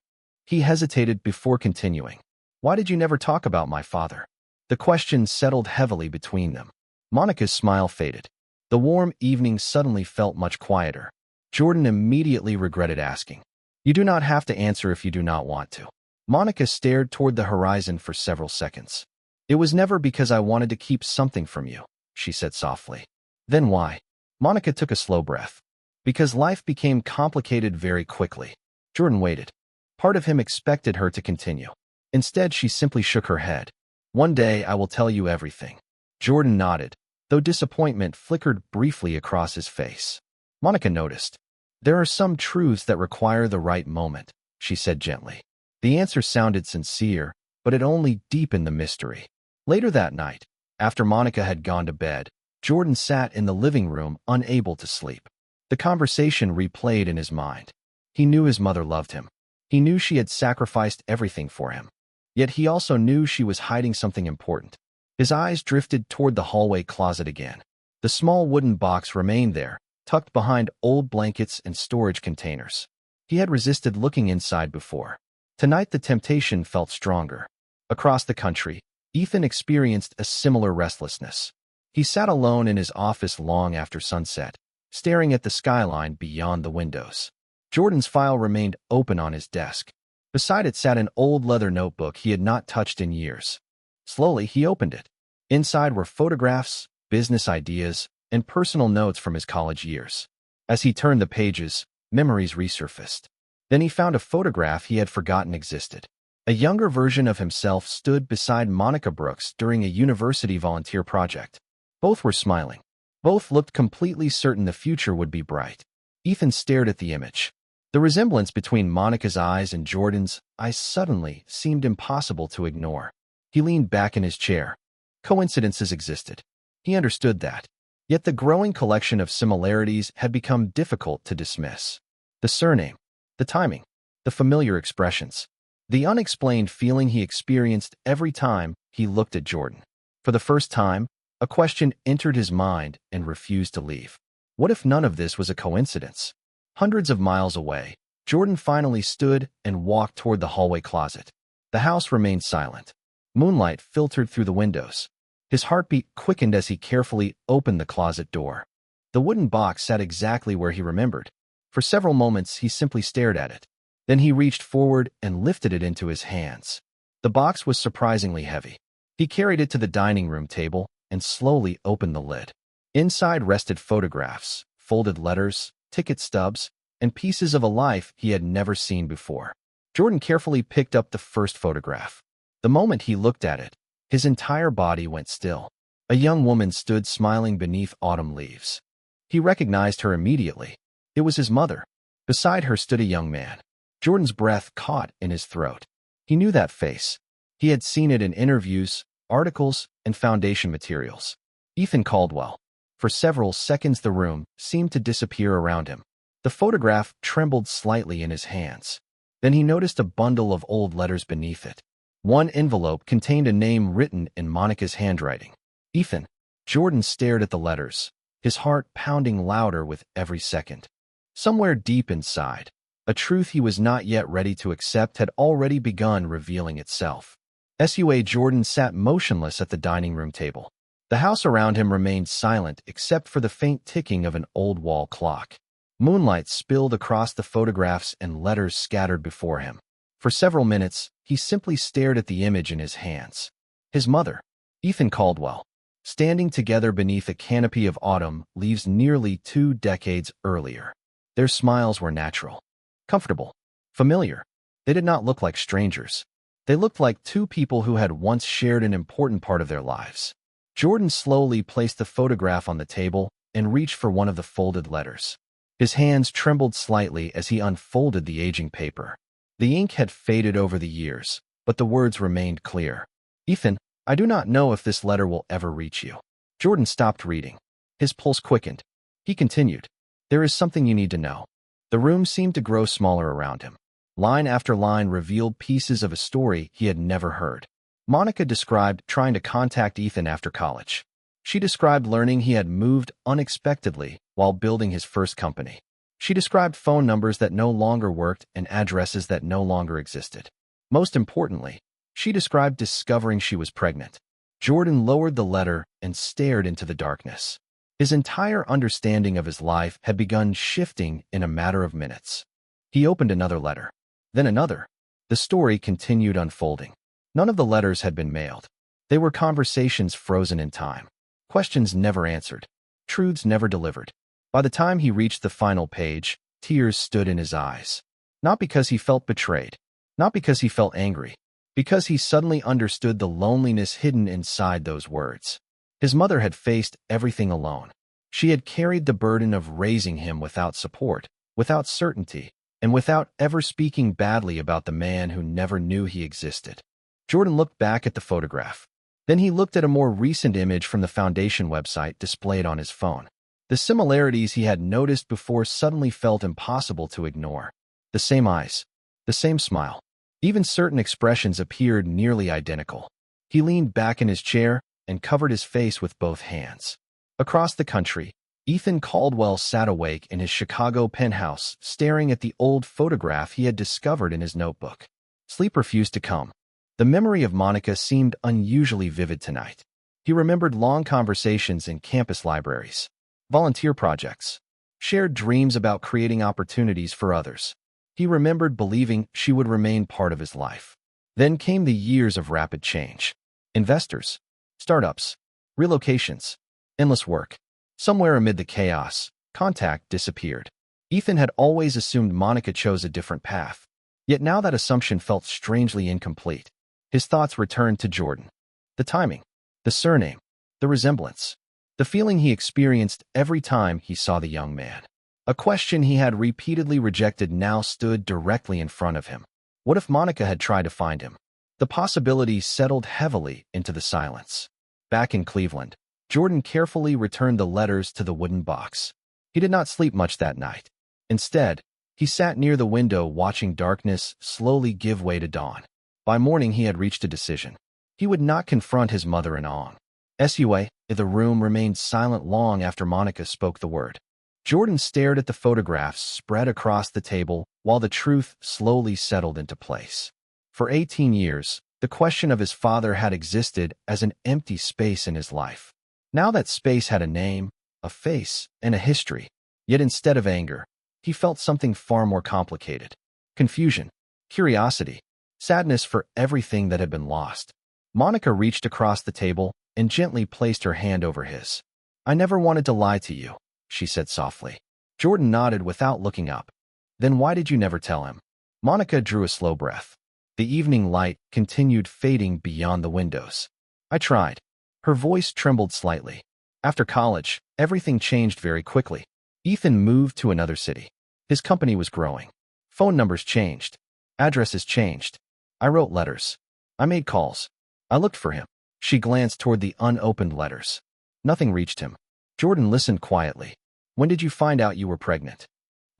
He hesitated before continuing. Why did you never talk about my father? The question settled heavily between them. Monica's smile faded. The warm evening suddenly felt much quieter. Jordan immediately regretted asking. You do not have to answer if you do not want to. Monica stared toward the horizon for several seconds. It was never because I wanted to keep something from you, she said softly. Then why? Monica took a slow breath. Because life became complicated very quickly. Jordan waited. Part of him expected her to continue. Instead, she simply shook her head. One day I will tell you everything. Jordan nodded, though disappointment flickered briefly across his face. Monica noticed. There are some truths that require the right moment, she said gently. The answer sounded sincere, but it only deepened the mystery. Later that night, after Monica had gone to bed, Jordan sat in the living room, unable to sleep. The conversation replayed in his mind. He knew his mother loved him. He knew she had sacrificed everything for him. Yet he also knew she was hiding something important. His eyes drifted toward the hallway closet again. The small wooden box remained there, tucked behind old blankets and storage containers. He had resisted looking inside before. Tonight the temptation felt stronger. Across the country, Ethan experienced a similar restlessness. He sat alone in his office long after sunset, staring at the skyline beyond the windows. Jordan's file remained open on his desk. Beside it sat an old leather notebook he had not touched in years. Slowly, he opened it. Inside were photographs, business ideas, and personal notes from his college years. As he turned the pages, memories resurfaced. Then he found a photograph he had forgotten existed. A younger version of himself stood beside Monica Brooks during a university volunteer project. Both were smiling. Both looked completely certain the future would be bright. Ethan stared at the image. The resemblance between Monica's eyes and Jordan's eyes suddenly seemed impossible to ignore. He leaned back in his chair. Coincidences existed. He understood that. Yet the growing collection of similarities had become difficult to dismiss. The surname, the timing, the familiar expressions, the unexplained feeling he experienced every time he looked at Jordan. For the first time, a question entered his mind and refused to leave. What if none of this was a coincidence? Hundreds of miles away, Jordan finally stood and walked toward the hallway closet. The house remained silent. Moonlight filtered through the windows. His heartbeat quickened as he carefully opened the closet door. The wooden box sat exactly where he remembered. For several moments, he simply stared at it. Then he reached forward and lifted it into his hands. The box was surprisingly heavy. He carried it to the dining room table and slowly opened the lid. Inside rested photographs, folded letters, ticket stubs, and pieces of a life he had never seen before. Jordan carefully picked up the first photograph. The moment he looked at it, his entire body went still. A young woman stood smiling beneath autumn leaves. He recognized her immediately. It was his mother. Beside her stood a young man. Jordan's breath caught in his throat. He knew that face. He had seen it in interviews, articles, and foundation materials. Ethan Caldwell. For several seconds the room seemed to disappear around him. The photograph trembled slightly in his hands. Then he noticed a bundle of old letters beneath it. One envelope contained a name written in Monica's handwriting. Ethan. Jordan stared at the letters, his heart pounding louder with every second. Somewhere deep inside, a truth he was not yet ready to accept had already begun revealing itself. Jordan sat motionless at the dining room table. The house around him remained silent except for the faint ticking of an old wall clock. Moonlight spilled across the photographs and letters scattered before him. For several minutes, he simply stared at the image in his hands. His mother, Ethan Caldwell, standing together beneath a canopy of autumn leaves nearly 2 decades earlier. Their smiles were natural, comfortable, familiar. They did not look like strangers. They looked like two people who had once shared an important part of their lives. Jordan slowly placed the photograph on the table and reached for one of the folded letters. His hands trembled slightly as he unfolded the aging paper. The ink had faded over the years, but the words remained clear. Ethan, I do not know if this letter will ever reach you. Jordan stopped reading. His pulse quickened. He continued. There is something you need to know. The room seemed to grow smaller around him. Line after line revealed pieces of a story he had never heard. Monica described trying to contact Ethan after college. She described learning he had moved unexpectedly while building his first company. She described phone numbers that no longer worked and addresses that no longer existed. Most importantly, she described discovering she was pregnant. Jordan lowered the letter and stared into the darkness. His entire understanding of his life had begun shifting in a matter of minutes. He opened another letter, then another. The story continued unfolding. None of the letters had been mailed. They were conversations frozen in time. Questions never answered. Truths never delivered. By the time he reached the final page, tears stood in his eyes. Not because he felt betrayed. Not because he felt angry. Because he suddenly understood the loneliness hidden inside those words. His mother had faced everything alone. She had carried the burden of raising him without support, without certainty, and without ever speaking badly about the man who never knew he existed. Jordan looked back at the photograph. Then he looked at a more recent image from the foundation website displayed on his phone. The similarities he had noticed before suddenly felt impossible to ignore. The same eyes, the same smile. Even certain expressions appeared nearly identical. He leaned back in his chair and covered his face with both hands. Across the country, Ethan Caldwell sat awake in his Chicago penthouse, staring at the old photograph he had discovered in his notebook. Sleep refused to come. The memory of Monica seemed unusually vivid tonight. He remembered long conversations in campus libraries, volunteer projects, shared dreams about creating opportunities for others. He remembered believing she would remain part of his life. Then came the years of rapid change. Investors, startups, relocations, endless work. Somewhere amid the chaos, contact disappeared. Ethan had always assumed Monica chose a different path. Yet now that assumption felt strangely incomplete. His thoughts returned to Jordan. The timing, the surname, the resemblance, the feeling he experienced every time he saw the young man. A question he had repeatedly rejected now stood directly in front of him. What if Monica had tried to find him? The possibility settled heavily into the silence. Back in Cleveland, Jordan carefully returned the letters to the wooden box. He did not sleep much that night. Instead, he sat near the window watching darkness slowly give way to dawn. By morning, he had reached a decision. He would not confront his mother in Ong. The room remained silent long after Monica spoke the word. Jordan stared at the photographs spread across the table while the truth slowly settled into place. For 18 years, the question of his father had existed as an empty space in his life. Now that space had a name, a face, and a history. Yet instead of anger, he felt something far more complicated. Confusion, curiosity, sadness for everything that had been lost. Monica reached across the table and gently placed her hand over his. "I never wanted to lie to you," she said softly. Jordan nodded without looking up. "Then why did you never tell him?" Monica drew a slow breath. The evening light continued fading beyond the windows. "I tried." Her voice trembled slightly. After college, everything changed very quickly. Ethan moved to another city. His company was growing. Phone numbers changed. Addresses changed. I wrote letters. I made calls. I looked for him. She glanced toward the unopened letters. Nothing reached him. Jordan listened quietly. "When did you find out you were pregnant?"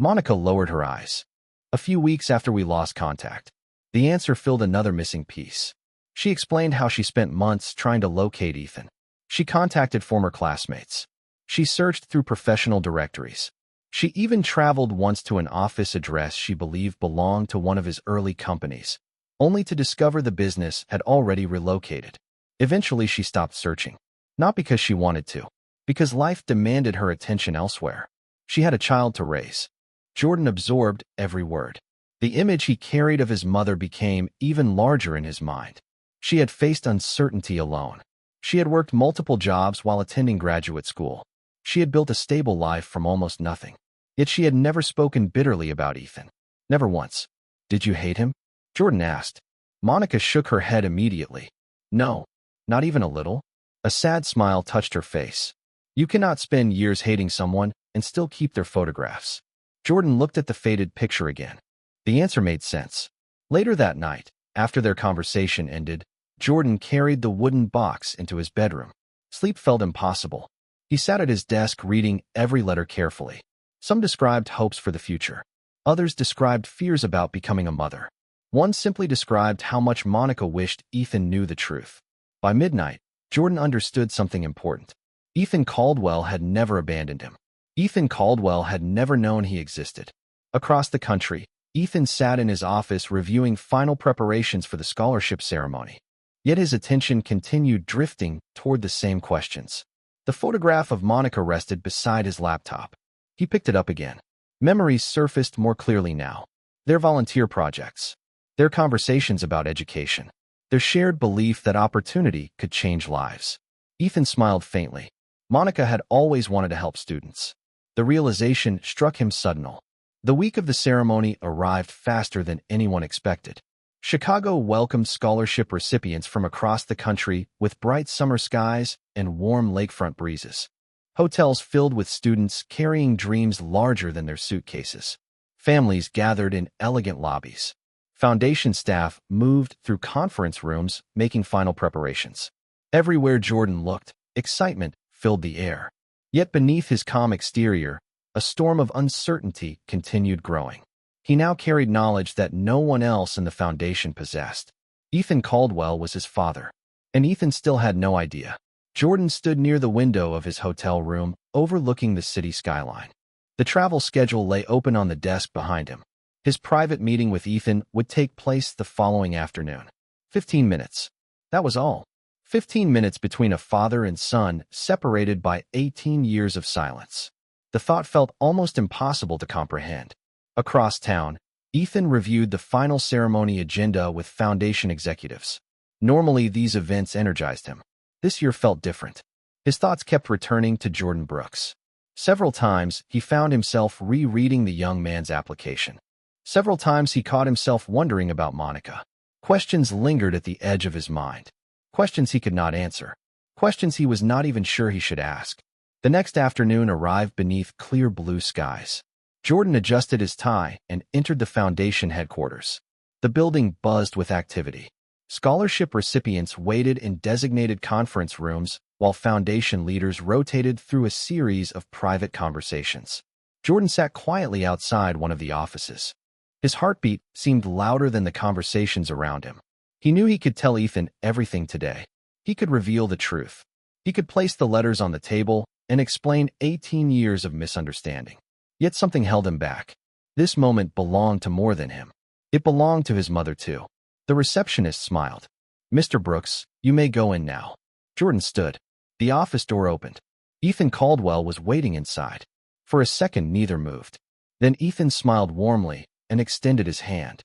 Monica lowered her eyes. "A few weeks after we lost contact." The answer filled another missing piece. She explained how she spent months trying to locate Ethan. She contacted former classmates. She searched through professional directories. She even traveled once to an office address she believed belonged to one of his early companies, only to discover the business had already relocated. Eventually, she stopped searching. Not because she wanted to, because life demanded her attention elsewhere. She had a child to raise. Jordan absorbed every word. The image he carried of his mother became even larger in his mind. She had faced uncertainty alone. She had worked multiple jobs while attending graduate school. She had built a stable life from almost nothing. Yet she had never spoken bitterly about Ethan. Never once. "Did you hate him?" Jordan asked. Monica shook her head immediately. "No, not even a little." A sad smile touched her face. "You cannot spend years hating someone and still keep their photographs." Jordan looked at the faded picture again. The answer made sense. Later that night, after their conversation ended, Jordan carried the wooden box into his bedroom. Sleep felt impossible. He sat at his desk reading every letter carefully. Some described hopes for the future. Others described fears about becoming a mother. One simply described how much Monica wished Ethan knew the truth. By midnight, Jordan understood something important. Ethan Caldwell had never abandoned him. Ethan Caldwell had never known he existed. Across the country, Ethan sat in his office reviewing final preparations for the scholarship ceremony. Yet his attention continued drifting toward the same questions. The photograph of Monica rested beside his laptop. He picked it up again. Memories surfaced more clearly now. Their volunteer projects. Their conversations about education. Their shared belief that opportunity could change lives. Ethan smiled faintly. Monica had always wanted to help students. The realization struck him suddenly. The week of the ceremony arrived faster than anyone expected. Chicago welcomed scholarship recipients from across the country with bright summer skies and warm lakefront breezes. Hotels filled with students carrying dreams larger than their suitcases. Families gathered in elegant lobbies. Foundation staff moved through conference rooms, making final preparations. Everywhere Jordan looked, excitement filled the air. Yet beneath his calm exterior, a storm of uncertainty continued growing. He now carried knowledge that no one else in the foundation possessed. Ethan Caldwell was his father, and Ethan still had no idea. Jordan stood near the window of his hotel room, overlooking the city skyline. The travel schedule lay open on the desk behind him. His private meeting with Ethan would take place the following afternoon. 15 minutes. That was all. 15 minutes between a father and son, separated by 18 years of silence. The thought felt almost impossible to comprehend. Across town, Ethan reviewed the final ceremony agenda with foundation executives. Normally, these events energized him. This year felt different. His thoughts kept returning to Jordan Brooks. Several times, he found himself rereading the young man's application. Several times, he caught himself wondering about Monica. Questions lingered at the edge of his mind. Questions he could not answer. Questions he was not even sure he should ask. The next afternoon arrived beneath clear blue skies. Jordan adjusted his tie and entered the foundation headquarters. The building buzzed with activity. Scholarship recipients waited in designated conference rooms while foundation leaders rotated through a series of private conversations. Jordan sat quietly outside one of the offices. His heartbeat seemed louder than the conversations around him. He knew he could tell Ethan everything today. He could reveal the truth. He could place the letters on the table and explain 18 years of misunderstanding. Yet something held him back. This moment belonged to more than him. It belonged to his mother, too. The receptionist smiled. "Mr. Brooks, you may go in now." Jordan stood. The office door opened. Ethan Caldwell was waiting inside. For a second, neither moved. Then Ethan smiled warmly and extended his hand.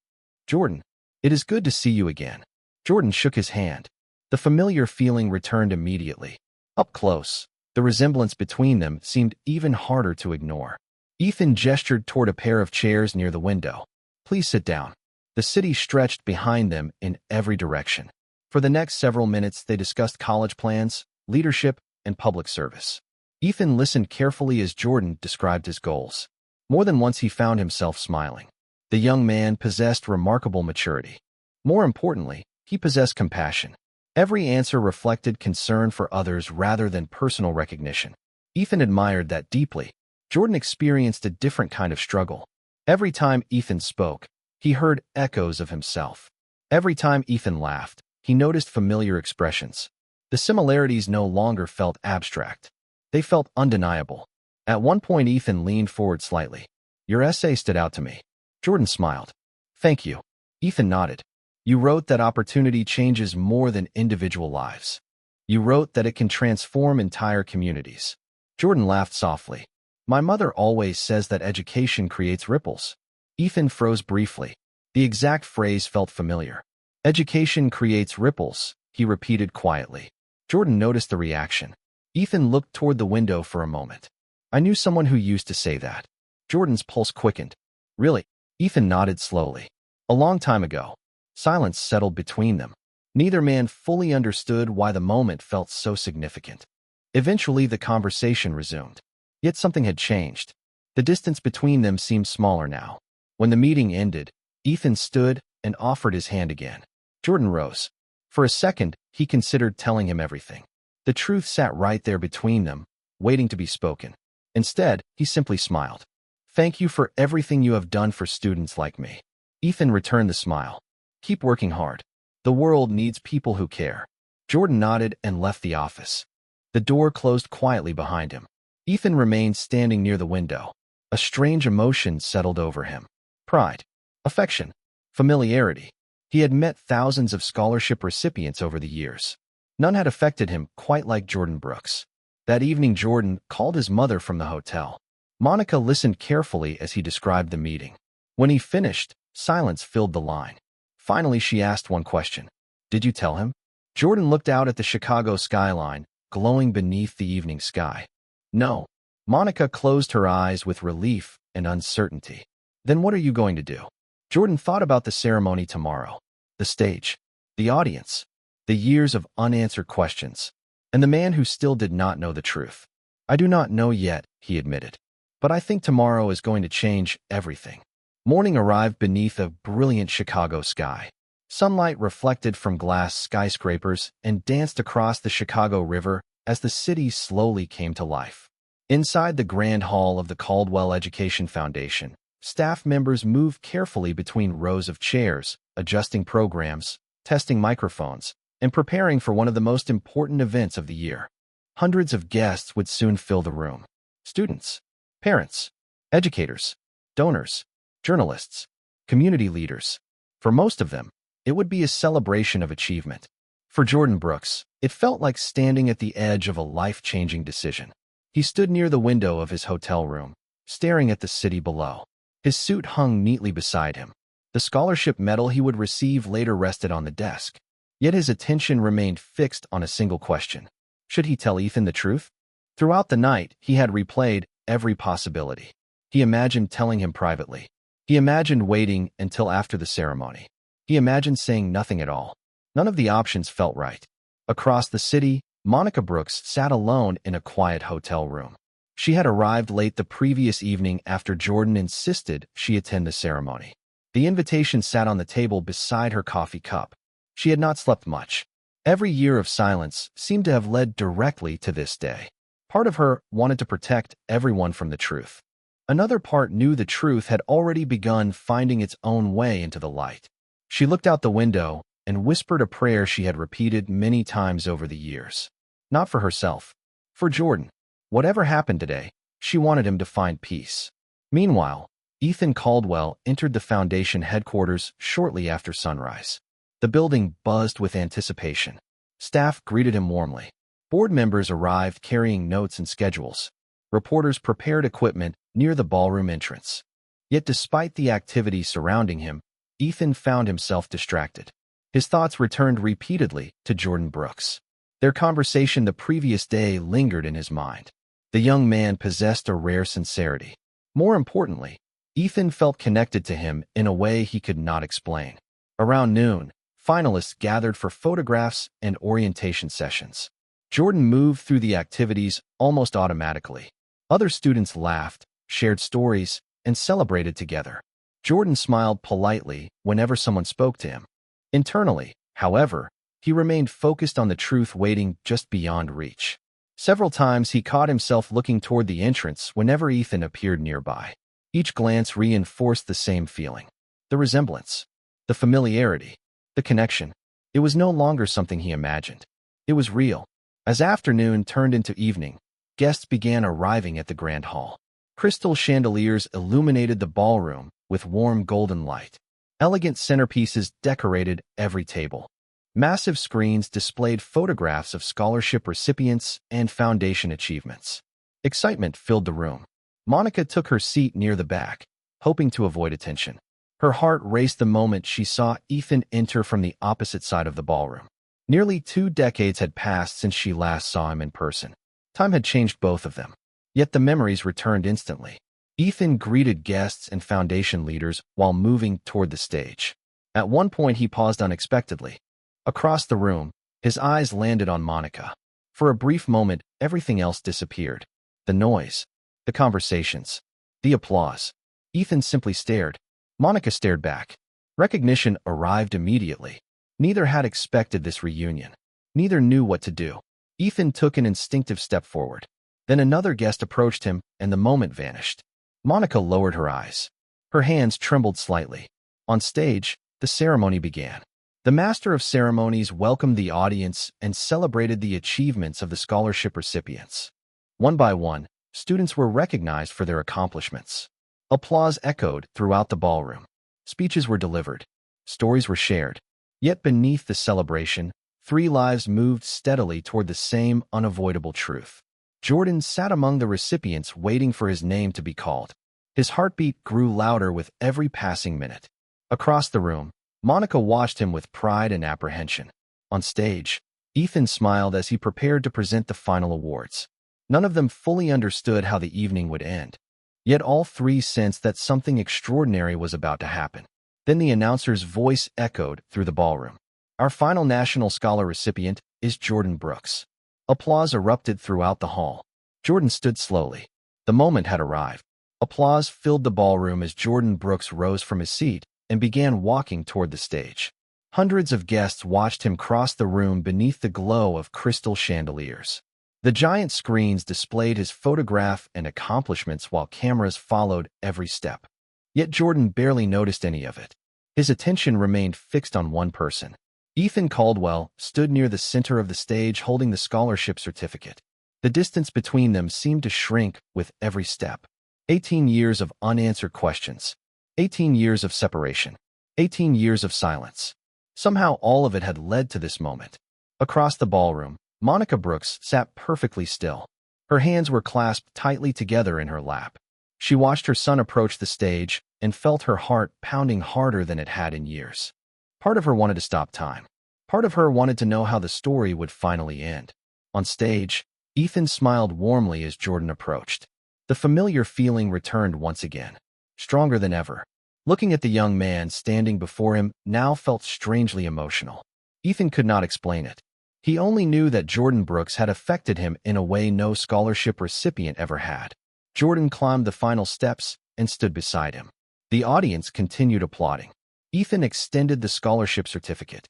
"Jordan, it is good to see you again." Jordan shook his hand. The familiar feeling returned immediately. Up close, the resemblance between them seemed even harder to ignore. Ethan gestured toward a pair of chairs near the window. "Please sit down." The city stretched behind them in every direction. For the next several minutes, they discussed college plans, leadership, and public service. Ethan listened carefully as Jordan described his goals. More than once, he found himself smiling. The young man possessed remarkable maturity. More importantly, he possessed compassion. Every answer reflected concern for others rather than personal recognition. Ethan admired that deeply. Jordan experienced a different kind of struggle. Every time Ethan spoke, he heard echoes of himself. Every time Ethan laughed, he noticed familiar expressions. The similarities no longer felt abstract. They felt undeniable. At one point, Ethan leaned forward slightly. "Your essay stood out to me." Jordan smiled. "Thank you." Ethan nodded. "You wrote that opportunity changes more than individual lives. You wrote that it can transform entire communities." Jordan laughed softly. "My mother always says that education creates ripples." Ethan froze briefly. The exact phrase felt familiar. "Education creates ripples," he repeated quietly. Jordan noticed the reaction. Ethan looked toward the window for a moment. "I knew someone who used to say that." Jordan's pulse quickened. "Really?" Ethan nodded slowly. "A long time ago." Silence settled between them. Neither man fully understood why the moment felt so significant. Eventually, the conversation resumed. Yet something had changed. The distance between them seemed smaller now. When the meeting ended, Ethan stood and offered his hand again. Jordan rose. For a second, he considered telling him everything. The truth sat right there between them, waiting to be spoken. Instead, he simply smiled. "Thank you for everything you have done for students like me." Ethan returned the smile. "Keep working hard. The world needs people who care." Jordan nodded and left the office. The door closed quietly behind him. Ethan remained standing near the window. A strange emotion settled over him. Pride, affection, familiarity. He had met thousands of scholarship recipients over the years. None had affected him quite like Jordan Brooks. That evening, Jordan called his mother from the hotel. Monica listened carefully as he described the meeting. When he finished, silence filled the line. Finally, she asked one question. "Did you tell him?" Jordan looked out at the Chicago skyline, glowing beneath the evening sky. "No." Monica closed her eyes with relief and uncertainty. "Then what are you going to do?" Jordan thought about the ceremony tomorrow, the stage, the audience, the years of unanswered questions, and the man who still did not know the truth. "I do not know yet," he admitted. "But I think tomorrow is going to change everything." Morning arrived beneath a brilliant Chicago sky. Sunlight reflected from glass skyscrapers and danced across the Chicago River as the city slowly came to life. Inside the grand hall of the Caldwell Education Foundation, staff members moved carefully between rows of chairs, adjusting programs, testing microphones, and preparing for one of the most important events of the year. Hundreds of guests would soon fill the room. Students, parents, educators, donors, journalists, community leaders. For most of them, it would be a celebration of achievement. For Jordan Brooks, it felt like standing at the edge of a life-changing decision. He stood near the window of his hotel room, staring at the city below. His suit hung neatly beside him. The scholarship medal he would receive later rested on the desk. Yet his attention remained fixed on a single question. Should he tell Ethan the truth? Throughout the night, he had replayed every possibility. He imagined telling him privately. He imagined waiting until after the ceremony. He imagined saying nothing at all. None of the options felt right. Across the city, Monica Brooks sat alone in a quiet hotel room. She had arrived late the previous evening after Jordan insisted she attend the ceremony. The invitation sat on the table beside her coffee cup. She had not slept much. Every year of silence seemed to have led directly to this day. Part of her wanted to protect everyone from the truth. Another part knew the truth had already begun finding its own way into the light. She looked out the window and whispered a prayer she had repeated many times over the years. Not for herself, for Jordan. Whatever happened today, she wanted him to find peace. Meanwhile, Ethan Caldwell entered the foundation headquarters shortly after sunrise. The building buzzed with anticipation. Staff greeted him warmly. Board members arrived carrying notes and schedules. Reporters prepared equipment near the ballroom entrance. Yet despite the activity surrounding him, Ethan found himself distracted. His thoughts returned repeatedly to Jordan Brooks. Their conversation the previous day lingered in his mind. The young man possessed a rare sincerity. More importantly, Ethan felt connected to him in a way he could not explain. Around noon, finalists gathered for photographs and orientation sessions. Jordan moved through the activities almost automatically. Other students laughed, shared stories, and celebrated together. Jordan smiled politely whenever someone spoke to him. Internally, however, he remained focused on the truth waiting just beyond reach. Several times he caught himself looking toward the entrance whenever Ethan appeared nearby. Each glance reinforced the same feeling. The resemblance, the familiarity, the connection. It was no longer something he imagined. It was real. As afternoon turned into evening, guests began arriving at the grand hall. Crystal chandeliers illuminated the ballroom with warm golden light. Elegant centerpieces decorated every table. Massive screens displayed photographs of scholarship recipients and foundation achievements. Excitement filled the room. Monica took her seat near the back, hoping to avoid attention. Her heart raced the moment she saw Ethan enter from the opposite side of the ballroom. Nearly 2 decades had passed since she last saw him in person. Time had changed both of them. Yet the memories returned instantly. Ethan greeted guests and foundation leaders while moving toward the stage. At one point, he paused unexpectedly. Across the room, his eyes landed on Monica. For a brief moment, everything else disappeared. The noise, the conversations, the applause. Ethan simply stared. Monica stared back. Recognition arrived immediately. Neither had expected this reunion. Neither knew what to do. Ethan took an instinctive step forward. Then another guest approached him, and the moment vanished. Monica lowered her eyes. Her hands trembled slightly. On stage, the ceremony began. The master of ceremonies welcomed the audience and celebrated the achievements of the scholarship recipients. One by one, students were recognized for their accomplishments. Applause echoed throughout the ballroom. Speeches were delivered. Stories were shared. Yet beneath the celebration, three lives moved steadily toward the same unavoidable truth. Jordan sat among the recipients waiting for his name to be called. His heartbeat grew louder with every passing minute. Across the room, Monica watched him with pride and apprehension. On stage, Ethan smiled as he prepared to present the final awards. None of them fully understood how the evening would end. Yet all three sensed that something extraordinary was about to happen. Then the announcer's voice echoed through the ballroom. Our final National Scholar recipient is Jordan Brooks. Applause erupted throughout the hall. Jordan stood slowly. The moment had arrived. Applause filled the ballroom as Jordan Brooks rose from his seat and began walking toward the stage. Hundreds of guests watched him cross the room beneath the glow of crystal chandeliers. The giant screens displayed his photograph and accomplishments while cameras followed every step. Yet Jordan barely noticed any of it. His attention remained fixed on one person. Ethan Caldwell stood near the center of the stage holding the scholarship certificate. The distance between them seemed to shrink with every step. 18 years of unanswered questions. 18 years of separation. 18 years of silence. Somehow all of it had led to this moment. Across the ballroom, Monica Brooks sat perfectly still. Her hands were clasped tightly together in her lap. She watched her son approach the stage and felt her heart pounding harder than it had in years. Part of her wanted to stop time. Part of her wanted to know how the story would finally end. On stage, Ethan smiled warmly as Jordan approached. The familiar feeling returned once again, stronger than ever. Looking at the young man standing before him now felt strangely emotional. Ethan could not explain it. He only knew that Jordan Brooks had affected him in a way no scholarship recipient ever had. Jordan climbed the final steps and stood beside him. The audience continued applauding. Ethan extended the scholarship certificate.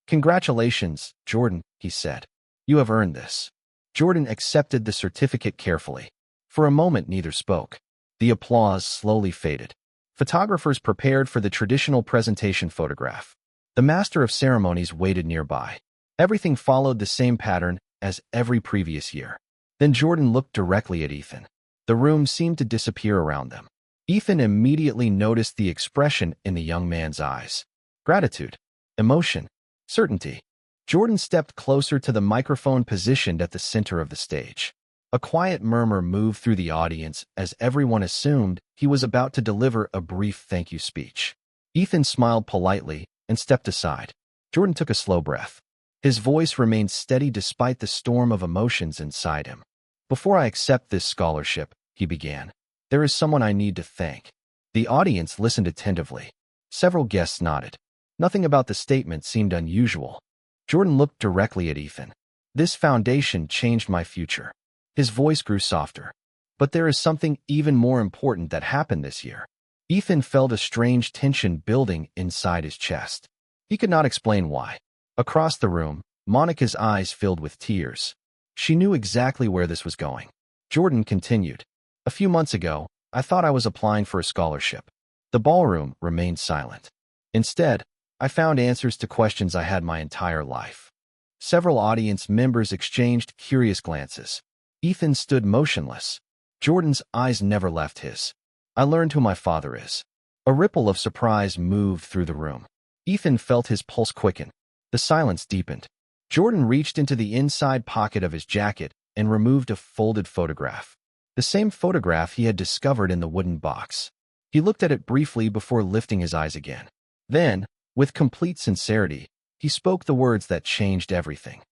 "Congratulations, Jordan," he said. "You have earned this." Jordan accepted the certificate carefully. For a moment, neither spoke. The applause slowly faded. Photographers prepared for the traditional presentation photograph. The master of ceremonies waited nearby. Everything followed the same pattern as every previous year. Then Jordan looked directly at Ethan. The room seemed to disappear around them. Ethan immediately noticed the expression in the young man's eyes. Gratitude, emotion, certainty. Jordan stepped closer to the microphone positioned at the center of the stage. A quiet murmur moved through the audience as everyone assumed he was about to deliver a brief thank you speech. Ethan smiled politely and stepped aside. Jordan took a slow breath. His voice remained steady despite the storm of emotions inside him. "Before I accept this scholarship," he began, "there is someone I need to thank." The audience listened attentively. Several guests nodded. Nothing about the statement seemed unusual. Jordan looked directly at Ethan. "This foundation changed my future." His voice grew softer. "But there is something even more important that happened this year." Ethan felt a strange tension building inside his chest. He could not explain why. Across the room, Monica's eyes filled with tears. She knew exactly where this was going. Jordan continued. "A few months ago, I thought I was applying for a scholarship." The ballroom remained silent. Instead, I found answers to questions I had my entire life. Several audience members exchanged curious glances. Ethan stood motionless. Jordan's eyes never left his. "I learned who my father is." A ripple of surprise moved through the room. Ethan felt his pulse quicken. The silence deepened. Jordan reached into the inside pocket of his jacket and removed a folded photograph. The same photograph he had discovered in the wooden box. He looked at it briefly before lifting his eyes again. Then, with complete sincerity, he spoke the words that changed everything.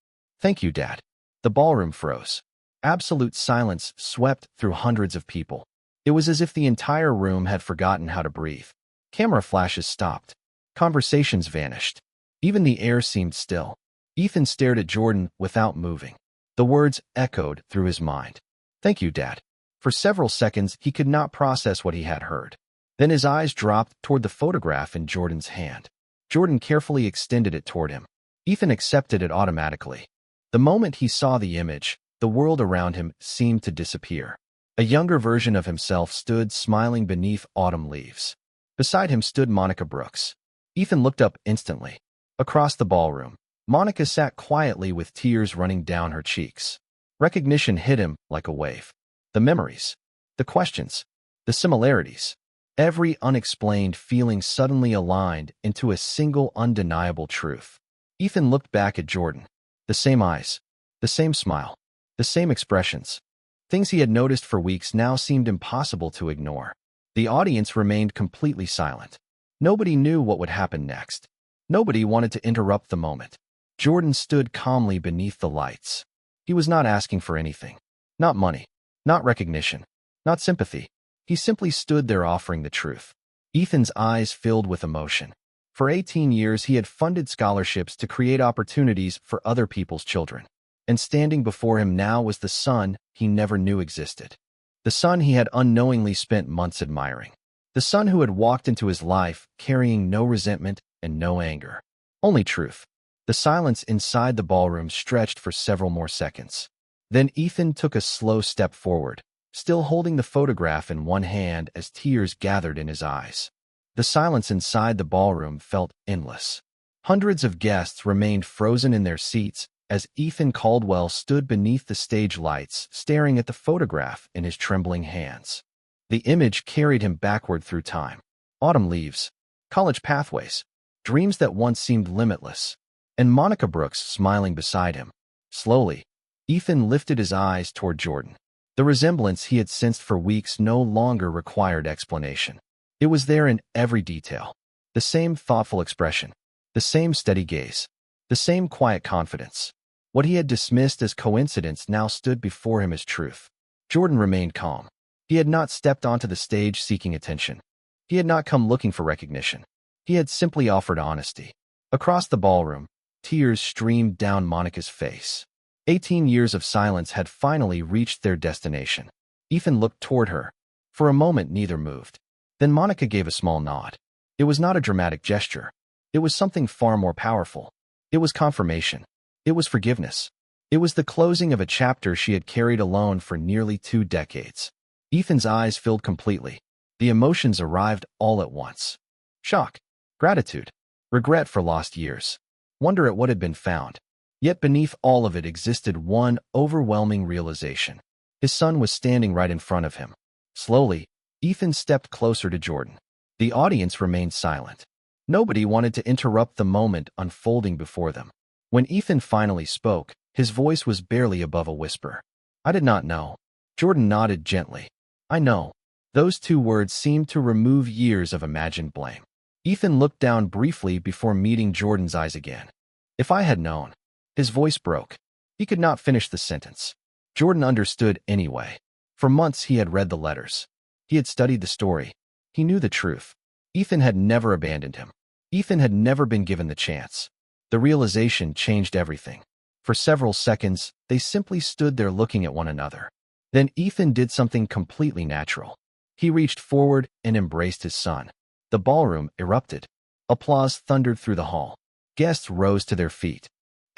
"Thank you, Dad." The ballroom froze. Absolute silence swept through hundreds of people. It was as if the entire room had forgotten how to breathe. Camera flashes stopped. Conversations vanished. Even the air seemed still. Ethan stared at Jordan without moving. The words echoed through his mind. "Thank you, Dad." For several seconds, he could not process what he had heard. Then his eyes dropped toward the photograph in Jordan's hand. Jordan carefully extended it toward him. Ethan accepted it automatically. The moment he saw the image, the world around him seemed to disappear. A younger version of himself stood smiling beneath autumn leaves. Beside him stood Monica Brooks. Ethan looked up instantly. Across the ballroom, Monica sat quietly with tears running down her cheeks. Recognition hit him like a wave. The memories, the questions, the similarities. Every unexplained feeling suddenly aligned into a single undeniable truth. Ethan looked back at Jordan. The same eyes, the same smile, the same expressions. Things he had noticed for weeks now seemed impossible to ignore. The audience remained completely silent. Nobody knew what would happen next. Nobody wanted to interrupt the moment. Jordan stood calmly beneath the lights. He was not asking for anything. Not money, not recognition, not sympathy. He simply stood there offering the truth. Ethan's eyes filled with emotion. For 18 years, he had funded scholarships to create opportunities for other people's children. And standing before him now was the son he never knew existed. The son he had unknowingly spent months admiring. The son who had walked into his life carrying no resentment and no anger. Only truth. The silence inside the ballroom stretched for several more seconds. Then Ethan took a slow step forward, still holding the photograph in one hand as tears gathered in his eyes. The silence inside the ballroom felt endless. Hundreds of guests remained frozen in their seats as Ethan Caldwell stood beneath the stage lights, staring at the photograph in his trembling hands. The image carried him backward through time. Autumn leaves, college pathways, dreams that once seemed limitless, and Monica Brooks smiling beside him. Slowly, Ethan lifted his eyes toward Jordan. The resemblance he had sensed for weeks no longer required explanation. It was there in every detail. The same thoughtful expression, the same steady gaze, the same quiet confidence. What he had dismissed as coincidence now stood before him as truth. Jordan remained calm. He had not stepped onto the stage seeking attention. He had not come looking for recognition. He had simply offered honesty. Across the ballroom, tears streamed down Monica's face. 18 years of silence had finally reached their destination. Ethan looked toward her. For a moment, neither moved. Then Monica gave a small nod. It was not a dramatic gesture. It was something far more powerful. It was confirmation. It was forgiveness. It was the closing of a chapter she had carried alone for nearly 2 decades. Ethan's eyes filled completely. The emotions arrived all at once. Shock, gratitude, regret for lost years, wonder at what had been found. Yet beneath all of it existed one overwhelming realization. His son was standing right in front of him. Slowly, Ethan stepped closer to Jordan. The audience remained silent. Nobody wanted to interrupt the moment unfolding before them. When Ethan finally spoke, his voice was barely above a whisper. "I did not know." Jordan nodded gently. "I know." Those 2 words seemed to remove years of imagined blame. Ethan looked down briefly before meeting Jordan's eyes again. "If I had known." His voice broke. He could not finish the sentence. Jordan understood anyway. For months he had read the letters. He had studied the story. He knew the truth. Ethan had never abandoned him. Ethan had never been given the chance. The realization changed everything. For several seconds, they simply stood there looking at one another. Then Ethan did something completely natural. He reached forward and embraced his son. The ballroom erupted. Applause thundered through the hall. Guests rose to their feet.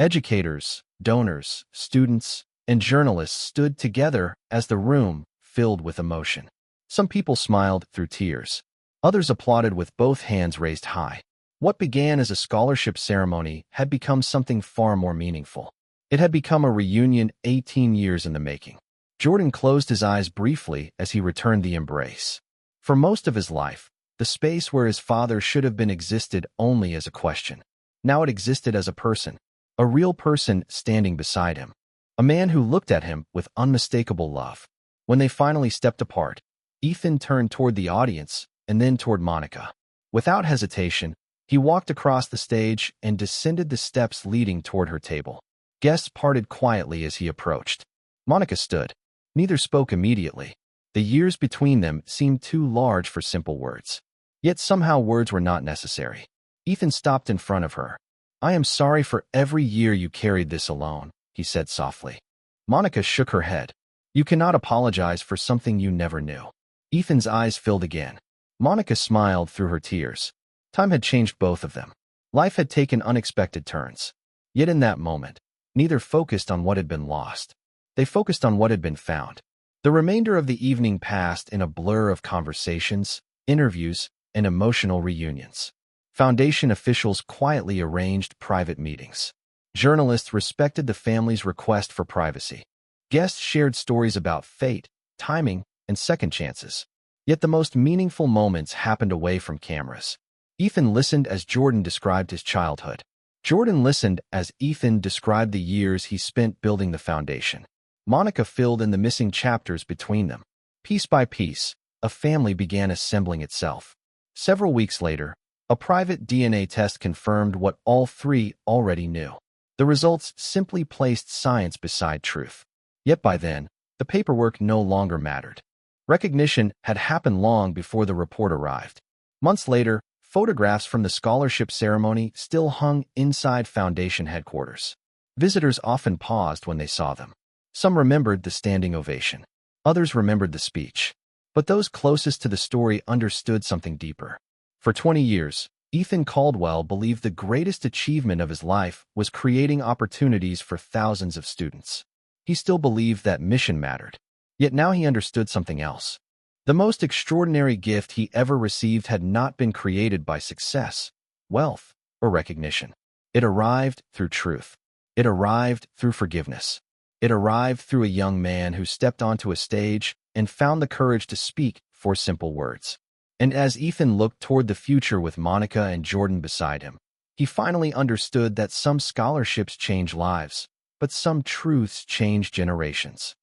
Educators, donors, students, and journalists stood together as the room filled with emotion. Some people smiled through tears. Others applauded with both hands raised high. What began as a scholarship ceremony had become something far more meaningful. It had become a reunion 18 years in the making. Jordan closed his eyes briefly as he returned the embrace. For most of his life, the space where his father should have been existed only as a question. Now it existed as a person. A real person standing beside him. A man who looked at him with unmistakable love. When they finally stepped apart, Ethan turned toward the audience and then toward Monica. Without hesitation, he walked across the stage and descended the steps leading toward her table. Guests parted quietly as he approached. Monica stood. Neither spoke immediately. The years between them seemed too large for simple words. Yet somehow words were not necessary. Ethan stopped in front of her. "I am sorry for every year you carried this alone," he said softly. Monica shook her head. "You cannot apologize for something you never knew." Ethan's eyes filled again. Monica smiled through her tears. Time had changed both of them. Life had taken unexpected turns. Yet in that moment, neither focused on what had been lost. They focused on what had been found. The remainder of the evening passed in a blur of conversations, interviews, and emotional reunions. Foundation officials quietly arranged private meetings. Journalists respected the family's request for privacy. Guests shared stories about fate, timing, and second chances. Yet the most meaningful moments happened away from cameras. Ethan listened as Jordan described his childhood. Jordan listened as Ethan described the years he spent building the foundation. Monica filled in the missing chapters between them. Piece by piece, a family began assembling itself. Several weeks later, a private DNA test confirmed what all three already knew. The results simply placed science beside truth. Yet by then, the paperwork no longer mattered. Recognition had happened long before the report arrived. Months later, photographs from the scholarship ceremony still hung inside Foundation headquarters. Visitors often paused when they saw them. Some remembered the standing ovation. Others remembered the speech. But those closest to the story understood something deeper. For 20 years, Ethan Caldwell believed the greatest achievement of his life was creating opportunities for thousands of students. He still believed that mission mattered. Yet now he understood something else. The most extraordinary gift he ever received had not been created by success, wealth, or recognition. It arrived through truth. It arrived through forgiveness. It arrived through a young man who stepped onto a stage and found the courage to speak 4 simple words. And as Ethan looked toward the future with Monica and Jordan beside him, he finally understood that some scholarships change lives, but some truths change generations.